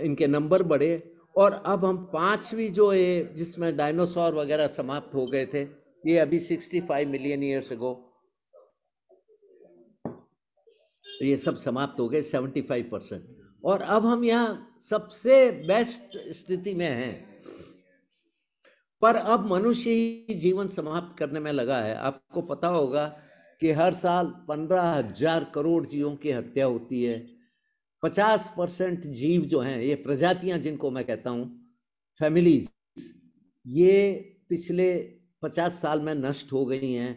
इनके नंबर बढ़े, और अब हम 5वीं जो ये जिसमें डायनासोर वगैरह समाप्त हो गए थे, ये अभी 65 मिलियन ईयर्स अगो ये सब समाप्त हो गए, 75%। और अब हम यहाँ सबसे बेस्ट स्थिति में हैं। पर अब मनुष्य ही जीवन समाप्त करने में लगा है। आपको पता होगा कि हर साल 15,000 करोड़ जीवों की हत्या होती है। 50% जीव जो हैं, ये प्रजातियां जिनको मैं कहता हूं फैमिलीज, ये पिछले 50 साल में नष्ट हो गई हैं।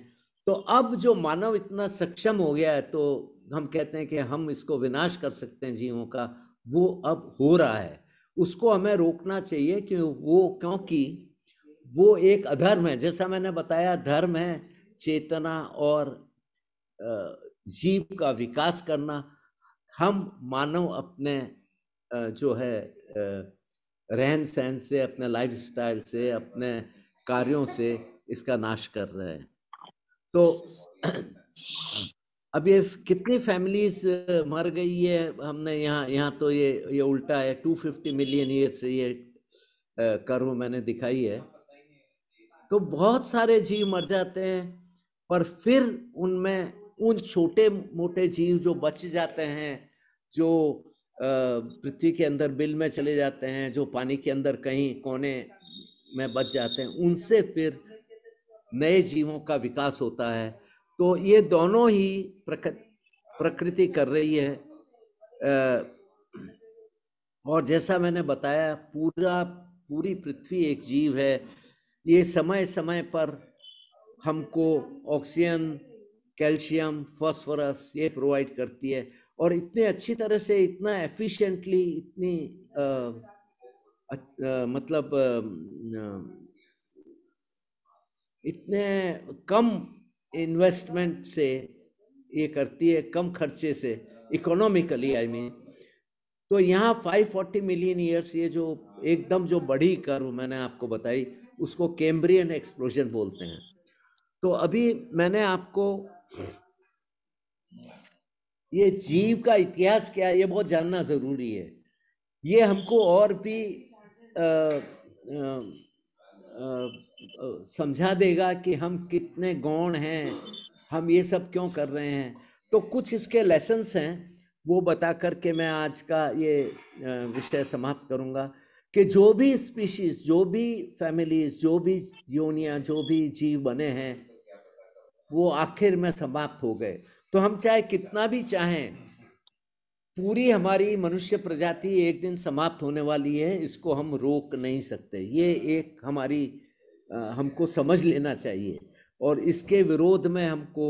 तो अब जो मानव इतना सक्षम हो गया है, तो हम कहते हैं कि हम इसको विनाश कर सकते हैं जीवों का, वो अब हो रहा है। उसको हमें रोकना चाहिए क्योंकि वो एक अधर्म है। जैसा मैंने बताया, धर्म है चेतना और जीव का विकास करना। हम मानव अपने जो है रहन सहन से, अपने लाइफस्टाइल से, अपने कार्यों से इसका नाश कर रहे हैं। तो अब ये कितनी फैमिलीज मर गई है, हमने यहाँ तो ये उल्टा है, 250 मिलियन ईयर से ये कर्व मैंने दिखाई है। तो बहुत सारे जीव मर जाते हैं, पर फिर उनमें उन छोटे मोटे जीव जो बच जाते हैं, जो पृथ्वी के अंदर बिल में चले जाते हैं, जो पानी के अंदर कहीं कोने में बच जाते हैं, उनसे फिर नए जीवों का विकास होता है। तो ये दोनों ही प्रकृति कर रही है। और जैसा मैंने बताया, पूरी पृथ्वी एक जीव है। ये समय समय पर हमको ऑक्सीजन, कैल्शियम, फास्फोरस ये प्रोवाइड करती है, और इतने अच्छी तरह से, इतना एफिशिएंटली, इतनी मतलब इतने कम इन्वेस्टमेंट से ये करती है, कम खर्चे से, इकोनॉमिकली आई मीन। तो यहाँ 540 मिलियन ईयर्स, ये जो एकदम जो बड़ी कर्व मैंने आपको बताई, उसको कैम्ब्रियन एक्सप्लोजन बोलते हैं। तो अभी मैंने आपको ये जीव का इतिहास क्या है ये बहुत जानना जरूरी है। ये हमको और भी समझा देगा कि हम कितने गौण हैं, हम ये सब क्यों कर रहे हैं। तो कुछ इसके लेसन्स हैं, वो बता करके मैं आज का ये विषय समाप्त करूंगा कि जो भी स्पीशीज, जो भी फैमिलीज, जो भी योनियां, जो भी जीव बने हैं, वो आखिर में समाप्त हो गए। तो हम चाहे कितना भी चाहें, पूरी हमारी मनुष्य प्रजाति एक दिन समाप्त होने वाली है, इसको हम रोक नहीं सकते। ये एक हमारी हमको समझ लेना चाहिए, और इसके विरोध में हमको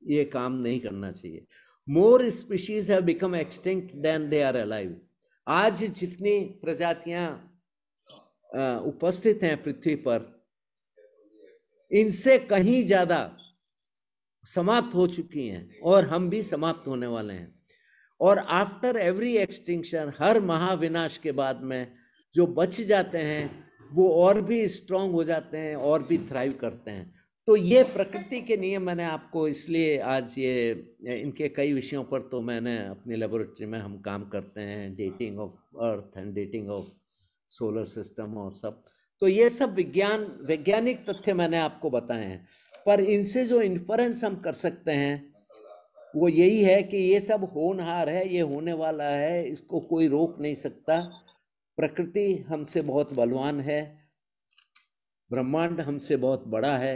ये काम नहीं करना चाहिए। More species have become extinct than they are alive. आज जितनी प्रजातियां उपस्थित हैं पृथ्वी पर, इनसे कहीं ज्यादा समाप्त हो चुकी हैं, और हम भी समाप्त होने वाले हैं। और आफ्टर एवरी एक्सटिंक्शन, हर महाविनाश के बाद में जो बच जाते हैं वो और भी स्ट्रांग हो जाते हैं, और भी थ्राइव करते हैं। तो ये प्रकृति के नियम मैंने आपको, इसलिए आज ये इनके कई विषयों पर तो मैंने अपनी लेबोरेटरी में हम काम करते हैं, dating of earth and dating of solar system और सब। तो ये सब वैज्ञानिक तथ्य मैंने आपको बताए हैं, पर इनसे जो इन्फरेंस हम कर सकते हैं वो यही है कि ये सब होनहार है, ये होने वाला है, इसको कोई रोक नहीं सकता। प्रकृति हमसे बहुत बलवान है, ब्रह्मांड हमसे बहुत बड़ा है,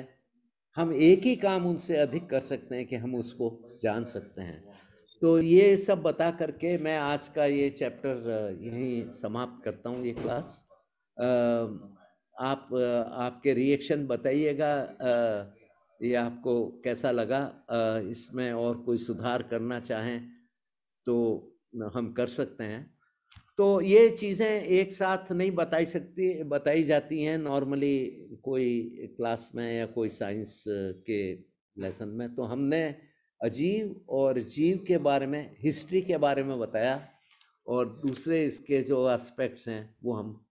हम एक ही काम उनसे अधिक कर सकते हैं कि हम उसको जान सकते हैं। तो ये सब बता करके मैं आज का ये चैप्टर यहीं समाप्त करता हूँ, ये क्लास। आप आपके रिएक्शन बताइएगा, ये आपको कैसा लगा, इसमें और कोई सुधार करना चाहें तो हम कर सकते हैं। तो ये चीज़ें एक साथ नहीं बताई जाती हैं नॉर्मली कोई क्लास में या कोई साइंस के लेसन में। तो हमने अजीव और जीव के बारे में, हिस्ट्री के बारे में बताया, और दूसरे इसके जो एस्पेक्ट्स हैं वो हम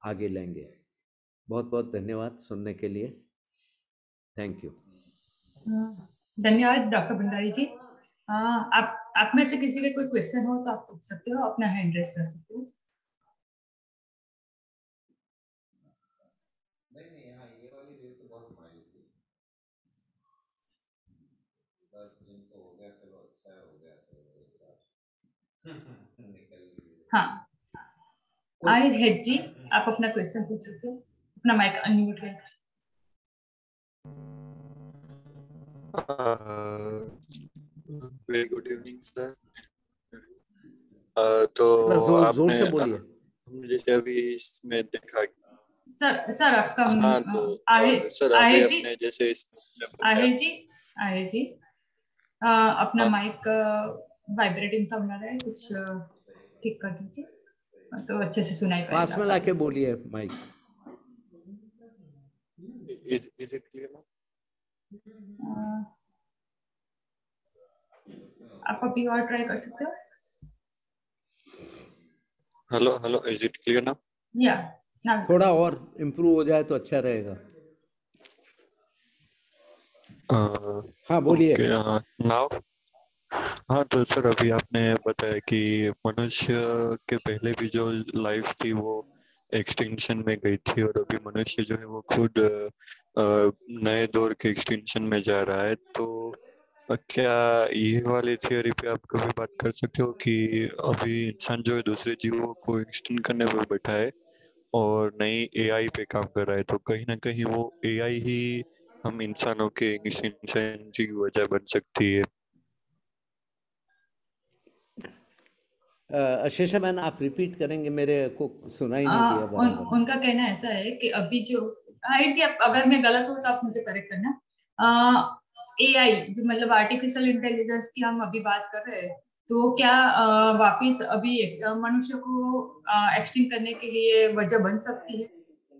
आगे लेंगे। बहुत बहुत धन्यवाद सुनने के लिए। Thank you. धन्यवाद डॉक्टर भंडारी जी। आप में से किसी का कोई क्वेश्चन हो तो आप पूछ सकते हो, अपना हैंड रेस कर सकते हो। ये वाली रेस तो बहुत माइल्ड थी, जिनको हो गया चलो अच्छा हो गया, तो निकल गई। हाँ, आहिर हेड जी, आप अपना क्वेश्चन पूछ सकते हो, अपना माइक अनम्यूट है। Very good evening sir. तो जोर से बोलिए। हमने जैसे अभी इसमें देखा सर आपका हाँ, तो सर अभी अपने जैसे आहिर जी अपना माइक वाइब्रेटिंग साउंड आ रहा है, कुछ ठीक कर दीजिए तो अच्छे से सुनाई पड़ेगा। पास में लाके बोलिए mic. Is it clear now? आप अभी और ट्राई कर सकते हो। Hello, is it clear now? या थोड़ा और इम्प्रूव हो जाए तो अच्छा रहेगा। हाँ बोलिए। नाउ हाँ, तो सर अभी आपने बताया कि मनुष्य के पहले भी जो लाइफ थी वो एक्सटिंक्शन में गई थी, और अभी मनुष्य जो है वो खुद नए दौर के एक्सटिंक्शन में जा रहा है। तो क्या ये वाली थियोरी पे आप कभी बात कर सकते हो कि अभी इंसान जो है दूसरे जीवों को एक्सटेंड करने पर बैठा है और नई एआई पे काम कर रहा है, तो कहीं ना कहीं वो एआई ही हम इंसानों के एक्सटिंक्शन की वजह बन सकती है? अशेषा मैन, आप रिपीट करेंगे, मेरे को सुना ही नहीं दिया बराबर। उनका कहना ऐसा है कि अभी जो हाइट जी, अगर मैं गलत हूँ तो आप मुझे करेक्ट करना। एआई जो मतलब आर्टिफिशियल इंटेलिजेंस की हम अभी बात कर रहे हैं, तो क्या वापिस अभी मनुष्य को एक्सटिंक्ट करने के लिए वजह बन सकती है?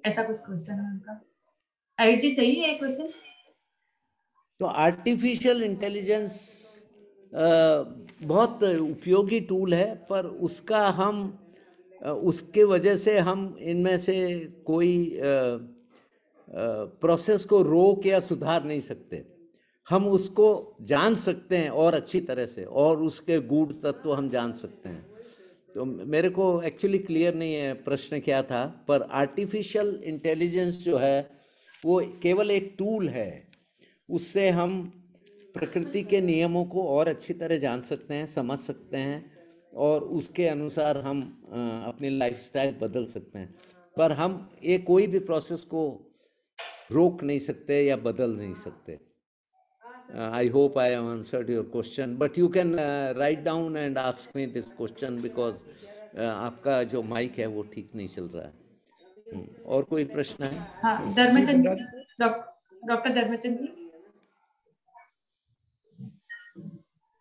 ऐसा कुछ क्वेश्चन है उनका। हाइट जी, सही है क्वेश्चन? तो आर्टिफिशियल इंटेलिजेंस बहुत उपयोगी टूल है, पर उसका हम उसके वजह से हम इनमें से कोई प्रोसेस को रोक या सुधार नहीं सकते। हम उसको जान सकते हैं और अच्छी तरह से, और उसके गूढ़ तत्व हम जान सकते हैं। तो मेरे को एक्चुअली क्लियर नहीं है प्रश्न क्या था, पर आर्टिफिशियल इंटेलिजेंस जो है वो केवल एक टूल है। उससे हम प्रकृति के नियमों को और अच्छी तरह जान सकते हैं, समझ सकते हैं, और उसके अनुसार हम अपनी लाइफस्टाइल बदल सकते हैं। पर हम ये कोई भी प्रोसेस को रोक नहीं सकते या बदल नहीं सकते। I hope I have answered your question, but you can write down and ask me this question because आपका जो माइक है वो ठीक नहीं चल रहा है। और कोई प्रश्न है? हाँ, धर्मचंद जी, डॉक्टर धर्मचंद जी,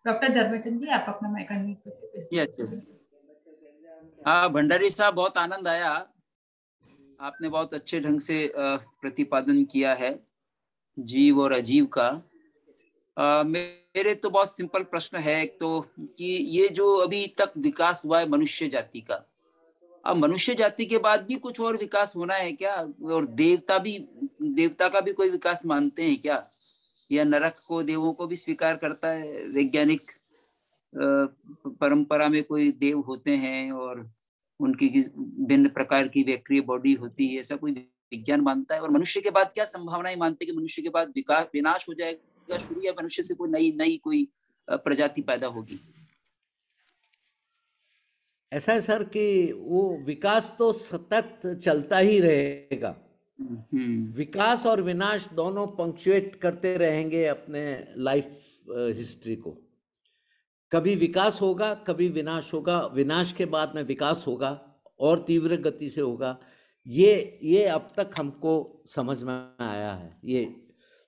डॉक्टर धर्मचंद जी, आप अपना माइक अनम्यूट करके। यस। हाँ भंडारी साहब, बहुत आनंद आया, आपने बहुत अच्छे ढंग से प्रतिपादन किया है जीव और अजीव का। मेरे तो बहुत सिंपल प्रश्न है एक तो, कि ये जो अभी तक विकास हुआ है मनुष्य जाति का, अब मनुष्य जाति के बाद भी कुछ और विकास होना है क्या? और देवता का भी कोई विकास मानते हैं क्या? या नरक को, देवों को भी स्वीकार करता है वैज्ञानिक परंपरा में? कोई देव होते हैं और उनकी भिन्न प्रकार की वैक्रिय बॉडी होती है, ऐसा कोई विज्ञान मानता है? और मनुष्य के बाद क्या संभावनाएं मानते हैं कि मनुष्य के बाद विनाश हो जाएगा शुरू, या मनुष्य से कोई नई कोई प्रजाति पैदा होगी? ऐसा है सर कि वो विकास तो सतत चलता ही रहेगा, विकास और विनाश दोनों पंक्चुएट करते रहेंगे अपने लाइफ हिस्ट्री को। कभी विकास होगा, कभी विनाश होगा, विनाश के बाद में विकास होगा और तीव्र गति से होगा। ये अब तक हमको समझ में आया है।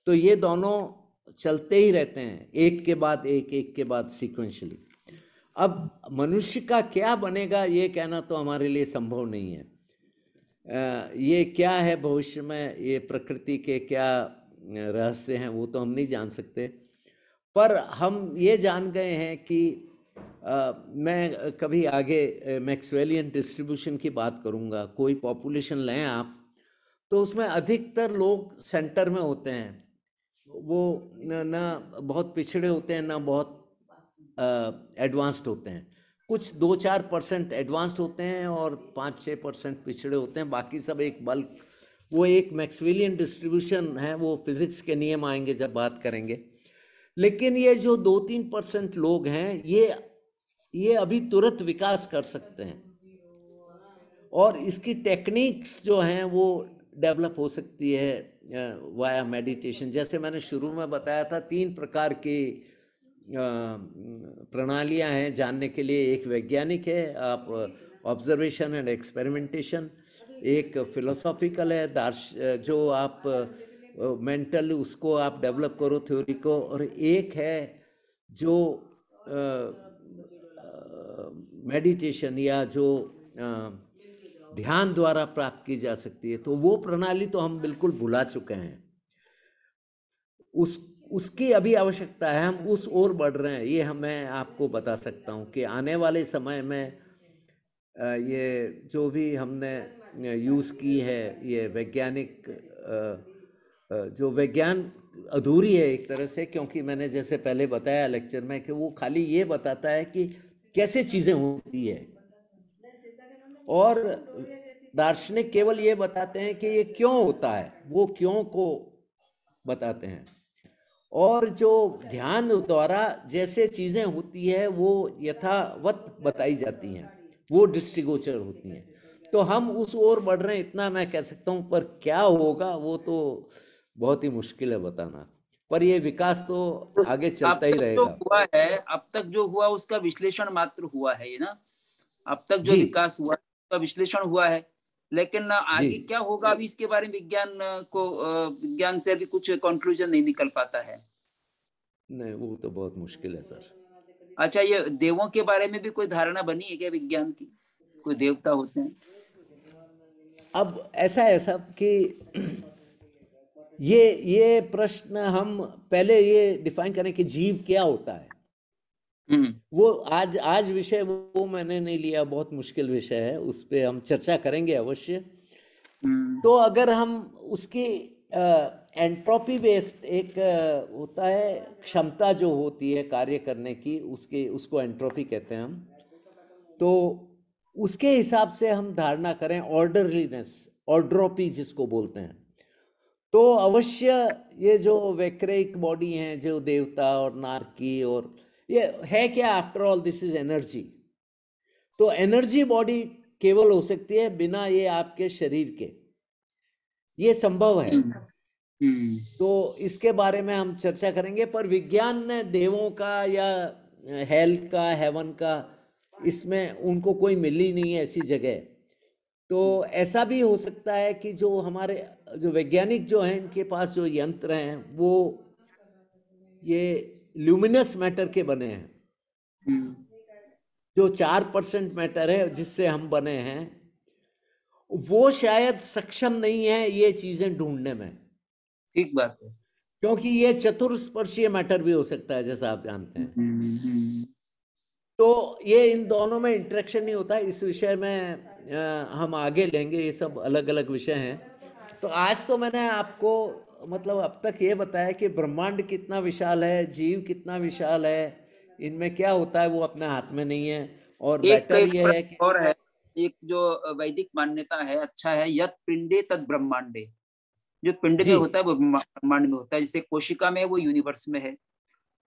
तो ये दोनों चलते ही रहते हैं, एक के बाद एक के बाद सीक्वेंशियली। अब मनुष्य का क्या बनेगा ये कहना तो हमारे लिए संभव नहीं है। ये क्या है भविष्य में, ये प्रकृति के क्या रहस्य हैं वो तो हम नहीं जान सकते, पर हम ये जान गए हैं कि मैं कभी आगे मैक्सवेलियन डिस्ट्रीब्यूशन की बात करूँगा। कोई पॉपुलेशन लें आप, तो उसमें अधिकतर लोग सेंटर में होते हैं। वो ना बहुत पिछड़े होते हैं, ना बहुत एडवांस्ड होते हैं। कुछ 2-4% एडवांस्ड होते हैं और 5-6% पिछड़े होते हैं। बाकी सब एक बल्क, वो एक मैक्सवेलियन डिस्ट्रीब्यूशन है। वो फिजिक्स के नियम आएंगे जब बात करेंगे। लेकिन ये जो 2-3% लोग हैं, ये अभी तुरंत विकास कर सकते हैं और इसकी टेक्निक्स जो हैं वो डेवलप हो सकती है वाया मेडिटेशन। जैसे मैंने शुरू में बताया था, 3 प्रकार की प्रणालियां हैं जानने के लिए। एक वैज्ञानिक है, आप ऑब्जर्वेशन एंड एक्सपेरिमेंटेशन। एक फिलोसॉफिकल है, जो आप मेंटल उसको आप डेवलप करो थ्योरी को। और एक है जो मेडिटेशन या जो ध्यान द्वारा प्राप्त की जा सकती है। तो वो प्रणाली तो हम बिल्कुल भुला चुके हैं, उसकी अभी आवश्यकता है। हम उस ओर बढ़ रहे हैं। ये मैं आपको बता सकता हूँ कि आने वाले समय में ये जो भी हमने यूज़ की है, ये वैज्ञानिक जो विज्ञान अधूरी है एक तरह से, क्योंकि मैंने जैसे पहले बताया लेक्चर में कि वो खाली ये बताता है कि कैसे चीज़ें होती है, और दार्शनिक केवल ये बताते हैं कि ये क्यों होता है, वो क्यों को बताते हैं। और जो ध्यान द्वारा जैसे चीज़ें होती है वो यथावत बताई जाती हैं, वो दृष्टिगोचर होती हैं। तो हम उस ओर बढ़ रहे हैं, इतना मैं कह सकता हूँ। पर क्या होगा वो तो बहुत ही मुश्किल है बताना। पर ये विकास तो आगे चलता ही रहेगा। हुआ है, अब तक जो हुआ उसका विश्लेषण मात्र हुआ है, ये ना। अब तक जो विकास हुआ उसका विश्लेषण हुआ है, लेकिन आगे क्या होगा अभी इसके बारे में विज्ञान से अभी कुछ कंक्लूजन नहीं निकल पाता है। नहीं, वो तो बहुत मुश्किल है सर। अच्छा, ये देवों के बारे में भी कोई धारणा बनी है क्या विज्ञान की? कोई देवता होते हैं? अब ऐसा है सब कि ये प्रश्न हम पहले ये डिफाइन करें कि जीव क्या होता है। वो आज विषय वो मैंने नहीं लिया, बहुत मुश्किल विषय है, उस पे हम चर्चा करेंगे अवश्य। तो अगर हम उसकी एंट्रोपी बेस्ड एक होता है क्षमता जो होती है कार्य करने की, उसको एंट्रोपी कहते हैं हम। तो उसके हिसाब से हम धारणा करें ऑर्डरलीनेस, ऑर्ड्रोपी जिसको बोलते हैं, तो अवश्य ये जो वैक्रिक बॉडी हैं, जो देवता और नारकी, और ये है क्या, after all this is energy. तो एनर्जी बॉडी केवल हो सकती है बिना ये आपके शरीर के, ये संभव है। तो इसके बारे में हम चर्चा करेंगे। पर विज्ञान ने देवों का या हेल का, हेवन का, इसमें उनको कोई मिली नहीं है ऐसी जगह। तो ऐसा भी हो सकता है कि जो हमारे जो वैज्ञानिक जो हैं, इनके पास जो यंत्र हैं वो ये ल्यूमिनस मैटर के बने हैं। जो 4% मैटर है जिससे हम बने हैं, वो शायद सक्षम नहीं है ये चीजें ढूंढने में। ठीक बात है, क्योंकि ये चतुर्स्पर्शीय मैटर भी हो सकता है, जैसा आप जानते हैं। तो ये इन दोनों में इंटरेक्शन नहीं होता। इस विषय में हम आगे लेंगे, ये सब अलग अलग विषय हैं। तो आज तो मैंने आपको मतलब अब तक ये बताया कि ब्रह्मांड कितना विशाल है, जीव कितना विशाल है, इनमें क्या होता है वो अपने हाथ में नहीं है। और बेटर ये है कि और है एक जो वैदिक मान्यता है, अच्छा है, यत् पिंडे तद ब्रह्मांडे। जो पिंड में होता है वो ब्रह्मांड में होता है। जैसे कोशिका में वो यूनिवर्स में है।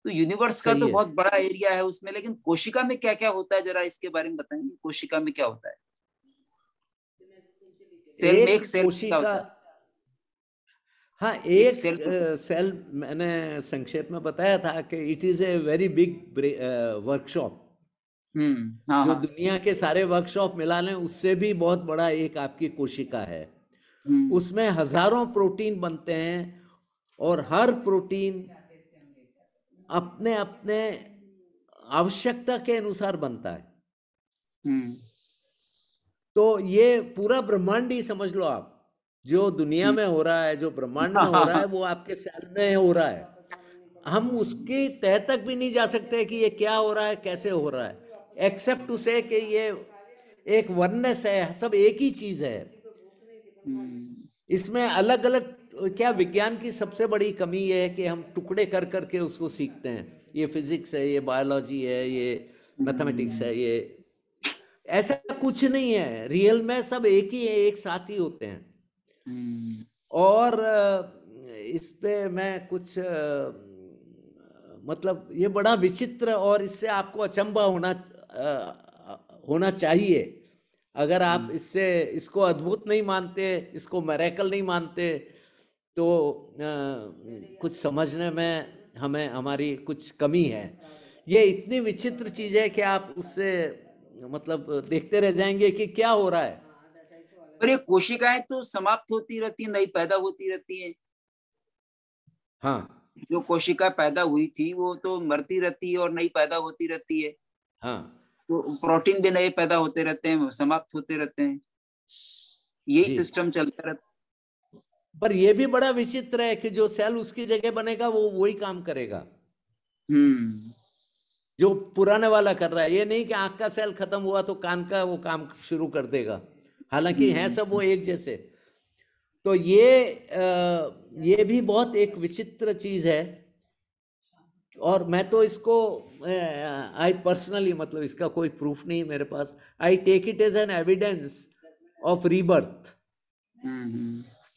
तो यूनिवर्स का तो बहुत बड़ा एरिया है उसमें, लेकिन कोशिका में क्या क्या होता है जरा इसके बारे में बताएंगे। कोशिका में क्या होता है? सेल में एक सेल क्या होता है? हाँ, एक एक सेल को सेल मैंने संक्षेप में बताया था कि it is a very big workshop, हाँ जो हाँ दुनिया के सारे वर्कशॉप मिला लें उससे भी बहुत बड़ा एक आपकी कोशिका है। उसमें हजारों प्रोटीन बनते हैं और हर प्रोटीन अपने अपने आवश्यकता के अनुसार बनता है। तो ये पूरा ब्रह्मांड ही समझ लो आप, जो दुनिया में हो रहा है, जो ब्रह्मांड में हो रहा है, वो आपके सेल में हो रहा है। हम उसके तह तक भी नहीं जा सकते कि ये क्या हो रहा है, कैसे हो रहा है, एक्सेप्ट टू से कि ये एक वननेस है, सब एक ही चीज है। इसमें अलग अलग, क्या विज्ञान की सबसे बड़ी कमी ये है कि हम टुकड़े कर करके उसको सीखते हैं। ये फिजिक्स है, ये बायोलॉजी है, ये मैथमेटिक्स है, ये ऐसा कुछ नहीं है। रियल में सब एक ही है, एक साथ ही होते हैं। और इस पे मैं कुछ मतलब ये बड़ा विचित्र, और इससे आपको अचंभा होना चाहिए। अगर आप इसको अद्भुत नहीं मानते, इसको मैरेकल नहीं मानते, तो कुछ समझने में हमारी कुछ कमी है। ये इतनी विचित्र चीज है कि आप उससे मतलब देखते रह जाएंगे कि क्या हो रहा है। पर ये कोशिकाएं तो समाप्त होती रहती, नई पैदा होती रहती है। हाँ, जो कोशिका पैदा हुई थी वो तो मरती रहती है और नई पैदा होती रहती है। हाँ, तो प्रोटीन भी नए पैदा होते रहते हैं, समाप्त होते रहते हैं, यही जी। सिस्टम चलता रहता। पर यह भी बड़ा विचित्र है कि जो सेल उसकी जगह बनेगा वो वही काम करेगा जो पुराने वाला कर रहा है। ये नहीं कि आंख का सेल खत्म हुआ तो कान का वो काम शुरू कर देगा, हालांकि हैं सब वो एक जैसे। तो ये भी बहुत एक विचित्र चीज है। और मैं तो इसको आई पर्सनली, मतलब इसका कोई प्रूफ नहीं मेरे पास, I take it as an evidence of rebirth,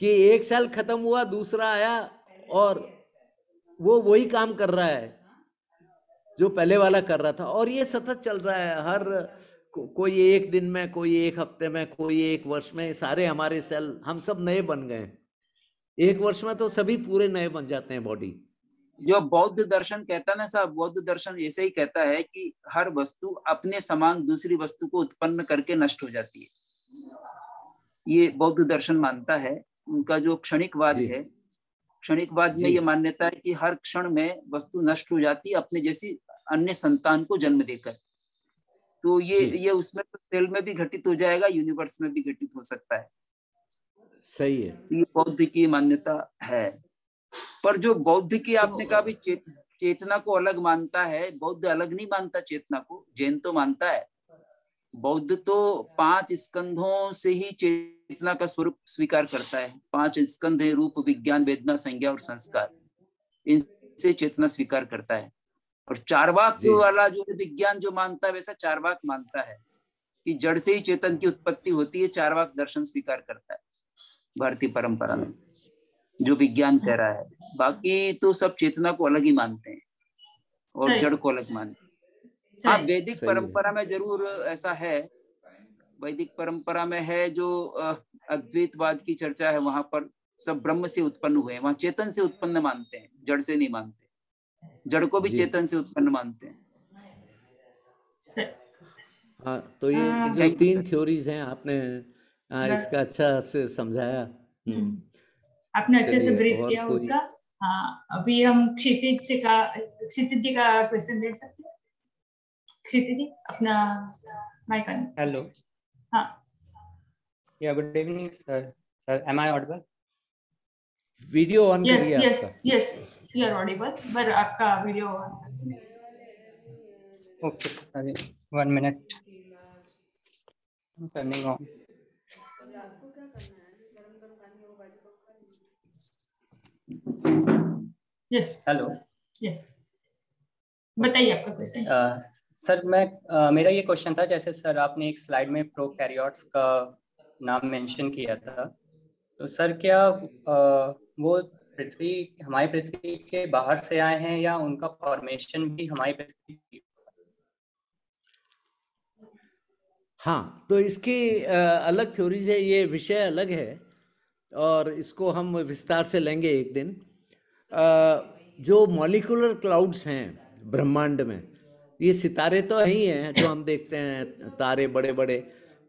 कि एक सेल खत्म हुआ, दूसरा आया और वो वही काम कर रहा है जो पहले वाला कर रहा था। और ये सतत चल रहा है, हर कोई एक दिन में, कोई एक हफ्ते में, कोई एक वर्ष में, सारे हमारे सेल, हम सब नए बन गए। एक वर्ष में तो सभी पूरे नए बन जाते हैं बॉडी। जो बौद्ध दर्शन कहता है ना साहब, बौद्ध दर्शन ऐसे ही कहता है कि हर वस्तु अपने समान दूसरी वस्तु को उत्पन्न करके नष्ट हो जाती है। ये बौद्ध दर्शन मानता है। उनका जो क्षणिकवाद है, क्षणिकवाद में ये मान्यता है कि हर क्षण में वस्तु नष्ट हो जाती है अपने जैसी अन्य संतान को जन्म देकर। तो ये उसमें तो सेल में भी घटित हो जाएगा, यूनिवर्स में भी घटित हो सकता है। सही है, ये बौद्ध की मान्यता है। पर जो बौद्ध की आपने कहा भी चेतना को अलग मानता है, बौद्ध अलग नहीं मानता चेतना को, जैन तो मानता है। बौद्ध तो 5 स्कंधों से ही चेतना का स्वरूप स्वीकार करता है। 5 स्कंध है, रूप, विज्ञान, वेदना, संज्ञा और संस्कार, इनसे चेतना स्वीकार करता है। और चार्वाक वाला जो विज्ञान जो मानता है, वैसा चार्वाक मानता है कि जड़ से ही चेतन की उत्पत्ति होती है। चार्वाक दर्शन स्वीकार करता है भारतीय परंपरा में, जो विज्ञान कह रहा है। बाकी तो सब चेतना को अलग ही मानते हैं और जड़ को अलग मानते हैं। हाँ, वैदिक परंपरा में जरूर ऐसा है। वैदिक परंपरा में है जो अद्वैतवाद की चर्चा है, वहां पर सब ब्रह्म से उत्पन्न हुए हैं, वहां चेतन से उत्पन्न मानते हैं, जड़ से नहीं मानते। जड़ को भी चेतन से उत्पन्न मानते हैं। हाँ, तो ये जो 3 थ्योरीज हैं आपने इसका अच्छा से समझाया। आपने अच्छे से ब्रीफ किया उसका। हाँ, अभी हम क्षितिज जी का क्वेश्चन देख सकते हैं। क्षितिज जी, अपना माइक ऑन। हेलो। हाँ, yeah good evening sir. Sir, am I audible? Video on करिए आपका। यस, यू आर ऑडिबल, पर आपका video on. Okay sir, 1 minute, turning on. Yes hello. Yes, बताइए आपका क्वेश्चन। सर, मेरा ये क्वेश्चन था, जैसे सर आपने एक स्लाइड में प्रोकैरियोट्स का नाम मेंशन किया था, तो सर क्या वो हमारी पृथ्वी के बाहर से आए हैं या उनका फॉर्मेशन भी हमारी पृथ्वी की? हाँ, तो इसकी अलग थ्योरीज है, ये विषय अलग है। और इसको हम विस्तार से लेंगे एक दिन। जो मॉलिक्यूलर क्लाउड्स हैं ब्रह्मांड में, ये सितारे तो ही हैं जो हम देखते हैं, तारे बड़े बड़े,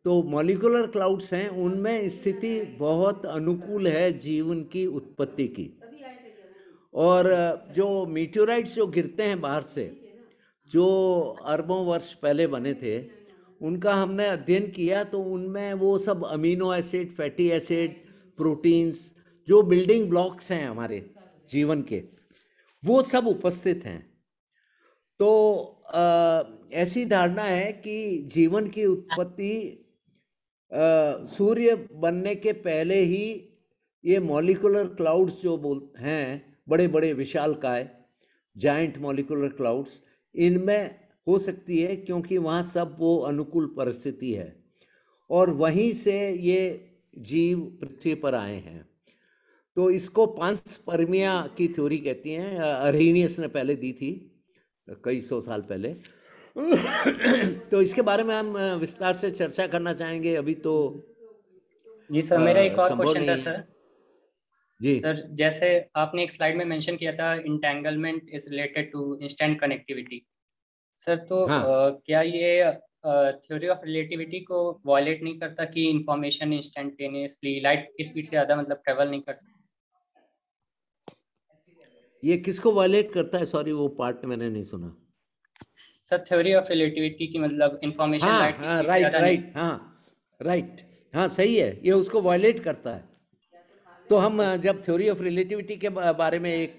तो मॉलिक्यूलर क्लाउड्स हैं, उनमें स्थिति बहुत अनुकूल है जीवन की उत्पत्ति की। और जो मीटियोराइट्स जो गिरते हैं बाहर से, जो अरबों वर्ष पहले बने थे, उनका हमने अध्ययन किया, तो उनमें वो सब amino acid, fatty acid, proteins, जो बिल्डिंग ब्लॉक्स हैं हमारे जीवन के, वो सब उपस्थित हैं। तो ऐसी धारणा है कि जीवन की उत्पत्ति सूर्य बनने के पहले ही ये मॉलिक्यूलर क्लाउड्स जो हैं, बड़े बड़े विशालकाय जायंट मॉलिक्यूलर क्लाउड्स, इनमें हो सकती है, क्योंकि वहाँ सब वो अनुकूल परिस्थिति है और वहीं से ये जीव पृथ्वी पर आए हैं। तो इसको पांसपर्मिया की थ्योरी कहती हैं, अरहीनियस ने पहले दी थी कई सौ साल पहले। तो इसके बारे में हम विस्तार से चर्चा करना चाहेंगे, अभी तो जी सर, मेरा एक और संभव क्वेश्चन था नहीं है। सर। जी सर, जैसे आपने एक स्लाइड में मेंशन किया था, entanglement is related to instant connectivity. Sir, तो हाँ। क्या ये थ्योरी ऑफ रिलेटिविटी को वायलेट नहीं करता कि इंफॉर्मेशन इंस्टेंटेनियसली लाइट की स्पीड से ज़्यादा मतलब ट्रेवल नहीं कर सकता? ये किसको वायलेट करता है? सॉरी, वो पार्ट मैंने नहीं सुना। सर, थ्योरी ऑफ रिलेटिविटी की मतलब इंफॉर्मेशन हाँ लाइट की हाँ, स्पीड से ज़्यादा नहीं। राइट, हाँ सही है, ये उसको वायलेट करता है। तो हम जब थ्योरी ऑफ रिलेटिविटी के बारे में एक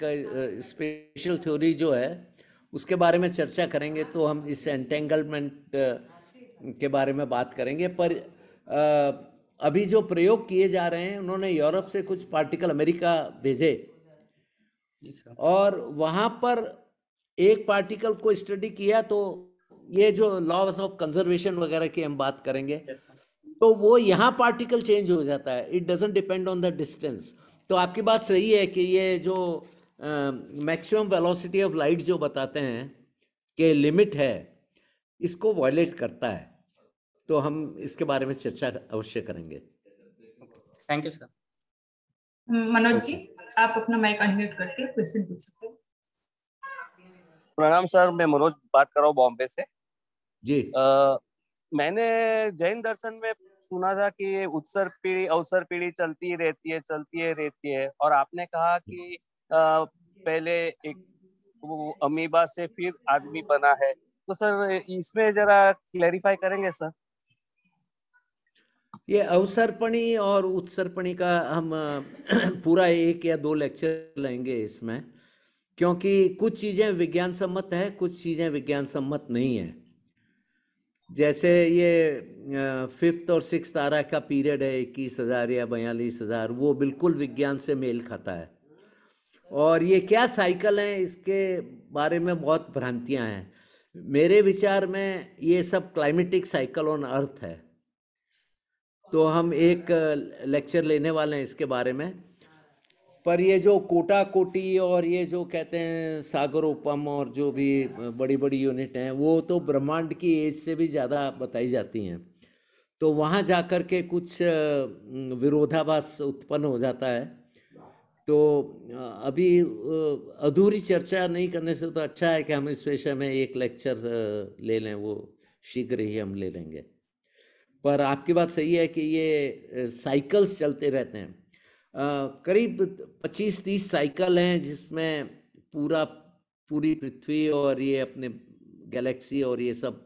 स्पेशल थ्योरी जो है उसके बारे में चर्चा करेंगे, तो हम इस एंटेंगलमेंट के बारे में बात करेंगे। पर अभी जो प्रयोग किए जा रहे हैं, उन्होंने यूरोप से कुछ पार्टिकल अमेरिका भेजे जी सर। और वहाँ पर एक पार्टिकल को स्टडी किया, तो ये जो लॉज ऑफ कंजर्वेशन वगैरह की हम बात करेंगे, तो वो यहाँ पार्टिकल चेंज हो जाता है, it doesn't depend on the distance. तो आपकी बात सही है कि ये जो मैक्सिमम वेलोसिटी ऑफ लाइट जो बताते हैं कि लिमिट है, इसको वायलेट करता है। तो हम इसके बारे में चर्चा अवश्य करेंगे। Thank you sir. Manoj ji, आप अपना माइक अनम्यूट करके क्वेश्चन पूछ सकते हैं। प्रणाम सर, मैं मनोज बात कर रहा हूँ बॉम्बे से जी। मैंने जैन दर्शन में सुना था कि उत्सर पीढ़ी अवसर पीढ़ी चलती रहती है, और आपने कहा कि पहले एक वो अमीबा से फिर आदमी बना है। तो सर, इसमें जरा क्लैरिफाई करेंगे सर? ये अवसर्पणी और उत्सर्पणी का हम पूरा 1 या 2 लेक्चर लेंगे इसमें, क्योंकि कुछ चीज़ें विज्ञान सम्मत है, कुछ चीज़ें विज्ञान सम्मत नहीं है। जैसे ये 5th और 6th तारा का पीरियड है 21,000 या 42,000, वो बिल्कुल विज्ञान से मेल खाता है। और ये क्या साइकिल है, इसके बारे में बहुत भ्रांतियां हैं। मेरे विचार में ये सब क्लाइमेटिक साइकिल ऑन अर्थ है। तो हम एक लेक्चर लेने वाले हैं इसके बारे में। पर ये जो कोटा कोटी और ये जो कहते हैं सागरोपम और जो भी बड़ी बड़ी यूनिट हैं, वो तो ब्रह्मांड की एज से भी ज़्यादा बताई जाती हैं। तो वहाँ जा कर के कुछ विरोधाभास उत्पन्न हो जाता है। तो अभी अधूरी चर्चा नहीं करने से तो अच्छा है कि हम इस विषय में एक लेक्चर ले लें, वो शीघ्र ही हम ले लेंगे। पर आपकी बात सही है कि ये साइकिल्स चलते रहते हैं। करीब 25-30 साइकिल हैं, जिसमें पूरी पृथ्वी और ये अपने गैलेक्सी और ये सब,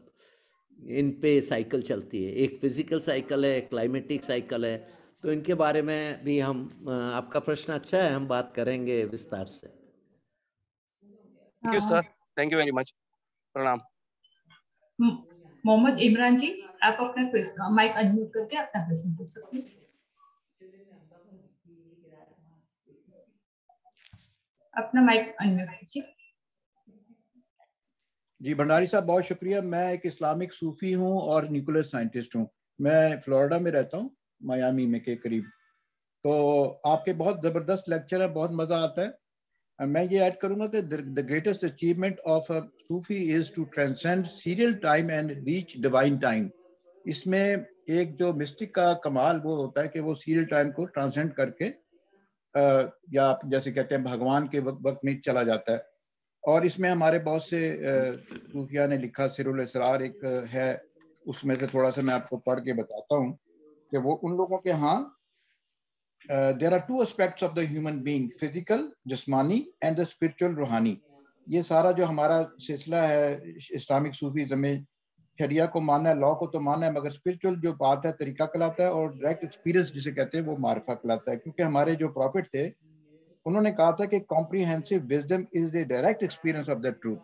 इन पे साइकिल चलती है। एक फिजिकल साइकिल है, क्लाइमेटिक साइकिल है। तो इनके बारे में भी हम, आपका प्रश्न अच्छा है, हम बात करेंगे विस्तार से। Thank you sir, thank you very much. प्रणाम। मोहम्मद इमरान जी, आप अपना क्वेश्चन माइक अनम्यूट करके अपना क्वेश्चन पूछ सकते हैं। अपना माइक अनम्यूट कीजिए। जी भंडारी साहब, बहुत शुक्रिया। मैं एक इस्लामिक सूफी हूँ और न्यूक्लियर साइंटिस्ट हूँ। मैं फ्लोरिडा में रहता हूँ, मायामी में के करीब। तो आपके बहुत ज़बरदस्त लेक्चर है, बहुत मज़ा आता है। मैं ये ऐड करूँगा कि the greatest achievement of a Sufi is to transcend serial time and reach divine time. इसमें एक जो मिस्टिक का कमाल वो होता है कि वो सीरियल टाइम को ट्रांसेंड करके या आप जैसे कहते हैं भगवान के वक्त में चला जाता है। और इसमें हमारे बहुत से सूफिया ने लिखा, सिरुल इसरार एक है, उसमें से थोड़ा सा मैं आपको पढ़ के बताता हूँ कि वो उन लोगों के यहाँ there are two aspects of the human being, physical जिस्मानी एंड द स्पिरिचुअल रूहानी। ये सारा जो हमारा सिलसिला है इस्लामिक सूफीज़म में, शरिया को मानना है, लॉ को तो मानना है, मगर स्पिरिचुअल जो पार्ट है तरीका कहलाता है, और डायरेक्ट एक्सपीरियंस जिसे कहते हैं वो मार्फा कहलाता है। क्योंकि हमारे जो प्रॉफिट थे उन्होंने कहा था कि comprehensive wisdom is the direct experience of the truth.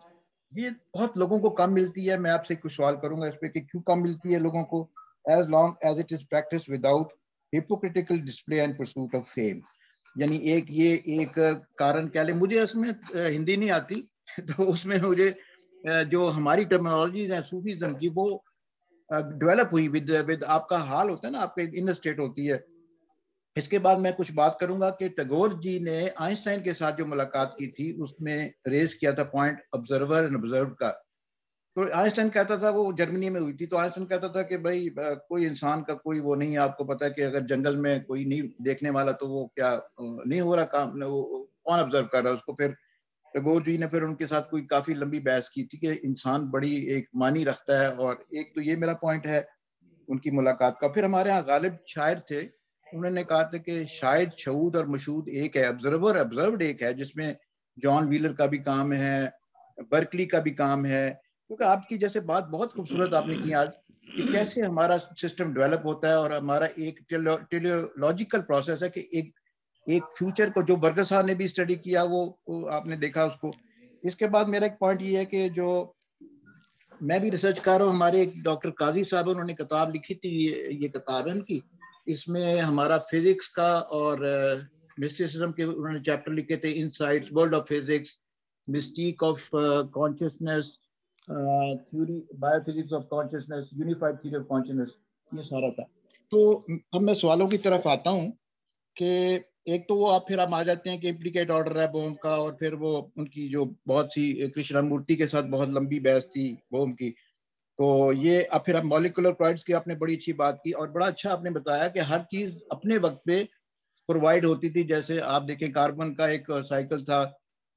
ये बहुत लोगों को कम मिलती है। मैं आपसे कुछ सवाल करूंगा इस पे कि क्यों कम मिलती है लोगों को, as long as it is practice without hypocritical display and pursuit of fame. यानी एक कारण कह ले। मुझे इसमें हिंदी नहीं आती तो उसमें मुझे जो हमारी टर्मिनोलॉजीज है सूफीज़म की वो डेवलप हुई विद आपका हाल होता है ना, आपके इनर स्टेट होती है। इसके बाद मैं कुछ बात करूंगा कि टैगोर जी ने आइंस्टाइन के साथ जो मुलाकात की थी उसमें रेज किया था पॉइंट ऑब्जर्वर एंड ऑब्जर्व का। तो आइंस्टाइन कहता था, वो जर्मनी में हुई थी, तो आइंस्टाइन कहता था कि भाई कोई इंसान का कोई वो नहीं है, आपको पता है कि अगर जंगल में कोई नहीं देखने वाला तो वो क्या नहीं हो रहा काम, वो कौन ऑब्जर्व कर रहा है उसको। फिर टैगोर जी ने फिर उनके साथ कोई काफी लंबी बहस की थी कि इंसान बड़ी एक मानी रखता है। और एक तो ये मेरा पॉइंट है उनकी मुलाकात का। फिर हमारे यहाँ गालिब शायर थे, उन्होंने कहा था कि शायद शहूद और मशहूद एक है, ऑब्जर्वर ऑब्जर्व्ड एक है, जिसमें जॉन व्हीलर का भी काम है, बर्कली का भी काम है। क्योंकि आपकी जैसे बात बहुत खूबसूरत आपने की आज कि कैसे हमारा सिस्टम डेवलप होता है, और हमारा एक टेलियोलॉजिकल प्रोसेस है कि एक फ्यूचर को, जो बर्गर साहब ने भी स्टडी किया वो आपने देखा उसको। इसके बाद मेरा एक पॉइंट ये है कि जो मैं भी रिसर्च कर रहा हूँ, हमारे एक डॉक्टर काजी साहब उन्होंने किताब लिखी थी, ये किताब है उनकी, इसमें हमारा फिजिक्स का और मिस्टिसिज्म के उन्होंने चैप्टर लिखे थे, insights, world of physics, Mystique of consciousness, theory, biophysics of consciousness, unified theory of consciousness, ये सारा था। तो अब मैं सवालों की तरफ आता हूँ कि एक तो वो आप फिर हम आ जाते हैं कि इम्प्लीकेट ऑर्डर है बोम का, और फिर वो उनकी जो बहुत सी कृष्णमूर्ति के साथ बहुत लंबी बहस थी बोम की। तो ये अब फिर आप मॉलिकुलर क्वाइड्स की आपने बड़ी अच्छी बात की, और बड़ा अच्छा आपने बताया कि हर चीज अपने वक्त पे प्रोवाइड होती थी। जैसे आप देखें कार्बन का एक साइकिल था,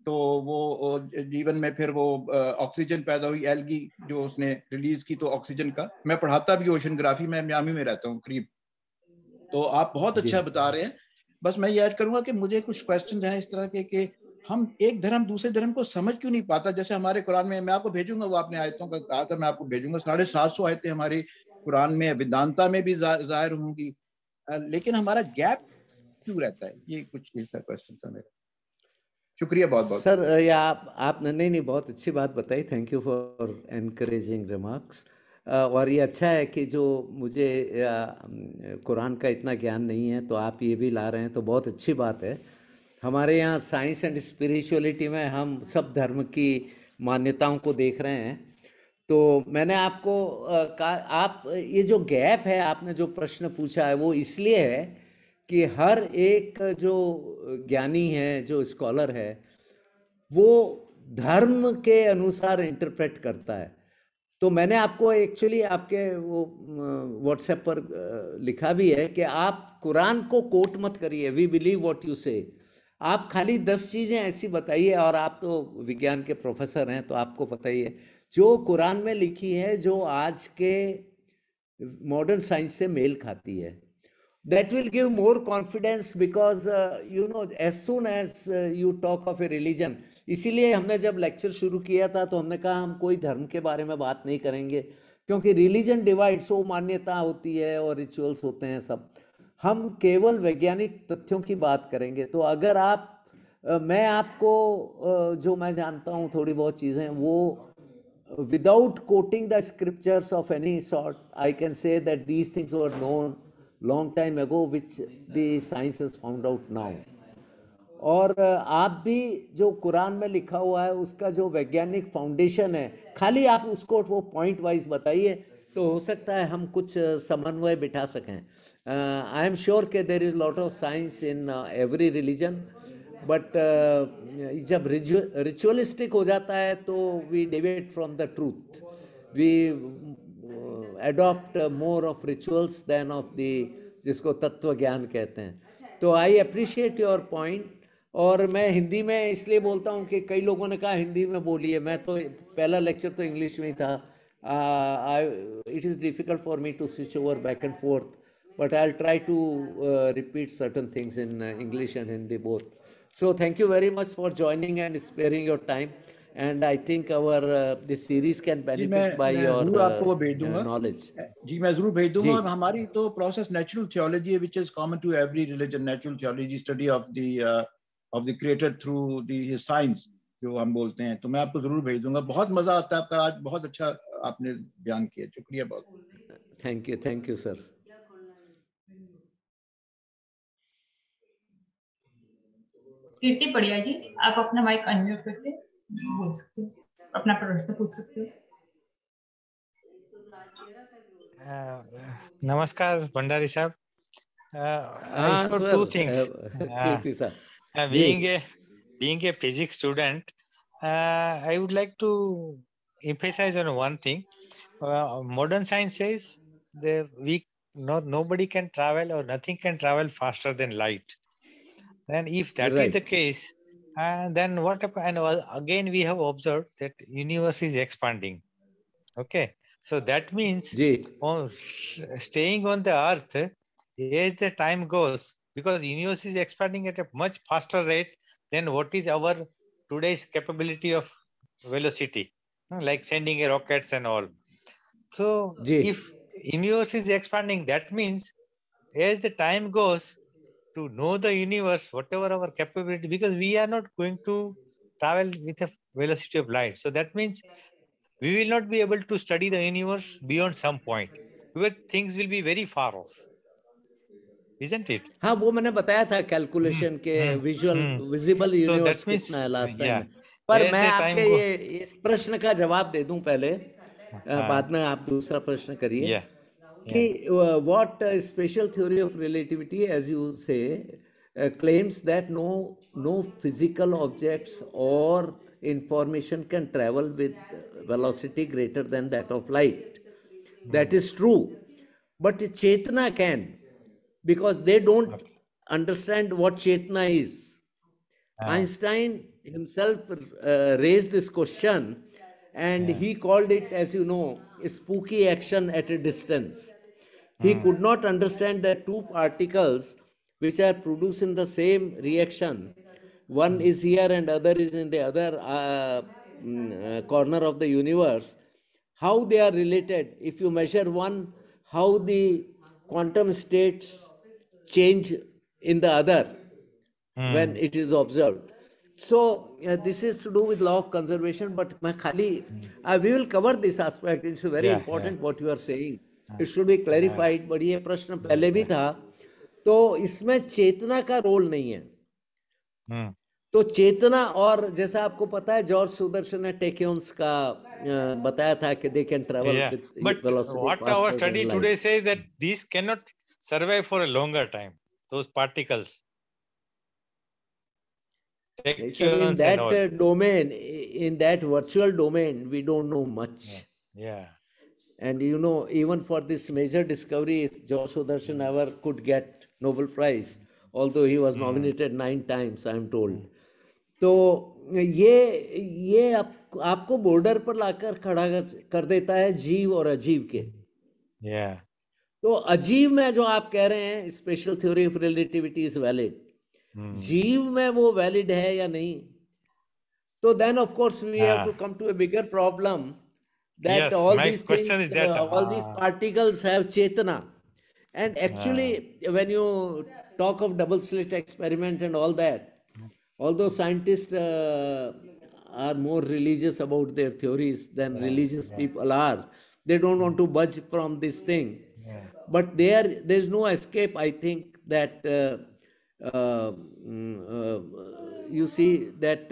तो वो जीवन में फिर वो ऑक्सीजन पैदा हुई, एल्गी जो उसने रिलीज की, तो ऑक्सीजन का मैं पढ़ाता भी ओशनग्राफी में, मियामी में रहता हूँ करीब। तो आप बहुत अच्छा बता रहे हैं। बस मैं ये ऐड करूंगा कि मुझे कुछ क्वेश्चन हैं इस तरह के कि हम एक धर्म दूसरे धर्म को समझ क्यों नहीं पाता। जैसे हमारे कुरान में, मैं आपको भेजूंगा, वो आपने आयतों का कहा था, मैं आपको भेजूंगा, 750 आयतें हमारी कुरान में, वेदांता में भी जाहिर होंगी, लेकिन हमारा गैप क्यों रहता है। ये कुछ ऐसा क्वेश्चन था मेरा। शुक्रिया बहुत बहुत सर। या आपने नहीं बहुत अच्छी बात बताई, thank you for encouraging remarks. और ये अच्छा है कि जो मुझे कुरान का इतना ज्ञान नहीं है तो आप ये भी ला रहे हैं, तो बहुत अच्छी बात है। हमारे यहाँ साइंस एंड स्पिरिचुअलिटी में हम सब धर्म की मान्यताओं को देख रहे हैं। तो मैंने आपको कहा, आप ये जो गैप है, आपने जो प्रश्न पूछा है वो इसलिए है कि हर एक जो ज्ञानी है, जो स्कॉलर है, वो धर्म के अनुसार इंटरप्रेट करता है। तो मैंने आपको एक्चुअली आपके वो व्हाट्सएप पर लिखा भी है कि आप कुरान को कोट मत करिए, वी बिलीव व्हाट यू से। आप खाली 10 चीज़ें ऐसी बताइए, और आप तो विज्ञान के प्रोफेसर हैं तो आपको पता ही है, जो कुरान में लिखी है, जो आज के मॉडर्न साइंस से मेल खाती है। That will give more confidence because as soon as you talk of a religion, इसीलिए हमने जब लेक्चर शुरू किया था तो हमने कहा हम कोई धर्म के बारे में बात नहीं करेंगे, क्योंकि रिलीजन डिवाइड्स, वो मान्यता होती है और रिचुअल्स होते हैं सब। हम केवल वैज्ञानिक तथ्यों की बात करेंगे। तो अगर आप मैं आपको जो मैं जानता हूँ थोड़ी बहुत चीज़ें, वो without quoting the scriptures of any sort, I can say that these things were known long time ago, which the science has found out now. और आप भी जो कुरान में लिखा हुआ है उसका जो वैज्ञानिक फाउंडेशन है, खाली आप उसको वो पॉइंट वाइज बताइए, तो हो सकता है हम कुछ समन्वय बिठा सकें। आई एम श्योर कि there is lot of science in every religion, but जब रिचुअलिस्टिक हो जाता है तो we deviate from the truth. We adopt more of rituals than of the जिसको तत्व ज्ञान कहते हैं. तो I appreciate your point. और मैं हिंदी में इसलिए बोलता हूँ कि कई लोगों ने कहा हिंदी में बोलिए. मैं तो पहला लेक्चर तो इंग्लिश में ही था. It is difficult for me to switch over back and forth, but I'll try to repeat certain things in English and Hindi both. So thank you very much for joining and sparing your time. And I think our this series can benefit by your जरूर आपको वो भेज दूंगा knowledge. जी मैं जरूर भेज दूंगा. जी. और हमारी तो प्रोसेस नेचुरल थियोलॉजी है, which is common to every religion. Natural theology, study of the creator through the science जो हम बोलते हैं. तो मैं आपको जरूर भेज दूंगा. बहुत मजा आता है आपका. आज बहुत अच्छा आपने बयान किया. शुक्रिया बहुत. Thank you sir. कीर्ति पड़िया जी, आप अपना माइक अनम्यूट करके बोल सकते हो, अपना प्रश्न पूछ सकते हो. नमस्कार भंडारी साहब. I have two things. Kirti sir. Being a physics student, I would like to emphasize on one thing. Modern science says nobody can travel or nothing can travel faster than light. Then if that is the case, then what happens? And again, we have observed that universe is expanding. Okay, so that means staying on the earth as the time goes, because universe is expanding at a much faster rate than what is our today's capability of velocity, like sending a rockets and all. So if universe is expanding, that means as the time goes, to know the universe, whatever our capability, because we are not going to travel with a velocity of light. So that means we will not be able to study the universe beyond some point, because things will be very far off. Isn't it? हाँ, वो मैंने बताया था calculation के visible universe कितना है last time में. पर मैं आपके ये इस प्रश्न का जवाब दे दूं पहले, बाद में आप दूसरा प्रश्न करिए. कि what special theory of relativity, as you say, claims that no physical objects or information can travel with velocity greater than that of light. That is true, but Chetna can, because they don't understand what Chetna is. Einstein himself raised this question, and he called it, as you know, spooky action at a distance. He could not understand that two particles which are producing the same reaction, one is here and other is in the other corner of the universe, how they are related. If you measure one, how the quantum states change in the other when it is observed. So this is to do with law of conservation, but we will cover this aspect. It's very important what you are saying. It should be clarified. but ये प्रश्न पहले भी था, तो इसमें चेतना का role नहीं है. तो चेतना, और जैसा आपको पता है जॉर्ज सुदर्शन ने टेक्योन्स का बताया था कि they can travel with velocity. But what our study today says that these cannot survive for a longer time. Those particles. In that domain, in that virtual domain, we don't know much. And you know, even for this major discovery, George Sudarshan never could get Nobel Prize, although he was nominated 9 times, I am told. तो ये आपको border पर लाकर खड़ा कर देता है जीव और अजीव के. तो अजीव में जो आप कह रहे हैं special theory of relativity is valid, जीव में वो वैलिड है या नहीं, तो then of course we have to come to a bigger problem that all these things, all these particles have chetana. And actually when you talk of double slit experiment and all that, although scientists are more religious about their theories than religious people are, they don't want to budge from this thing. But there's no escape, I think, that you see that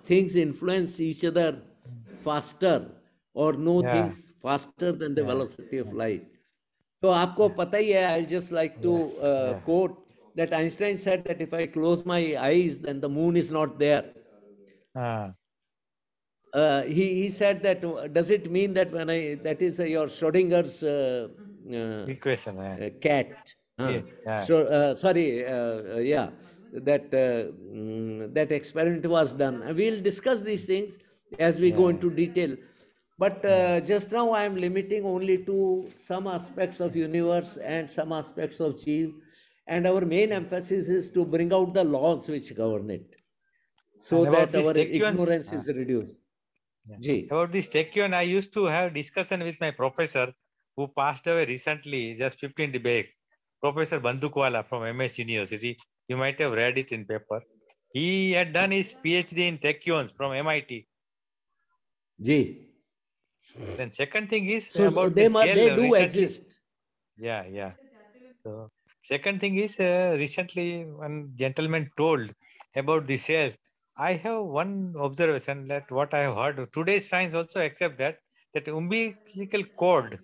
things influence each other faster or know things faster than the velocity of light. So आपको पता ही है, I just like to quote that Einstein said that if I close my eyes, then the moon is not there. he said that, does it mean that when that is your Schrodinger's equation, cat? Yes, yeah. So, sorry, yeah, that that experiment was done. We'll discuss these things as we go into detail. But just now I am limiting only to some aspects of universe and some aspects of Jeev. And our main emphasis is to bring out the laws which govern it, so that our ignorance is reduced. Yeah. About this tachyon, I used to have discussion with my professor who passed away recently, just 15 days back. Professor Bandukwala from MS University. You might have read it in paper. He had done his PhD in tachyons from MIT. Ji. Then second thing is so about they the cell. They do recently, exist. Yeah, yeah. So second thing is recently one gentleman told about the cells. I have one observation that what I have heard. Today's science also accept that umbilical cord,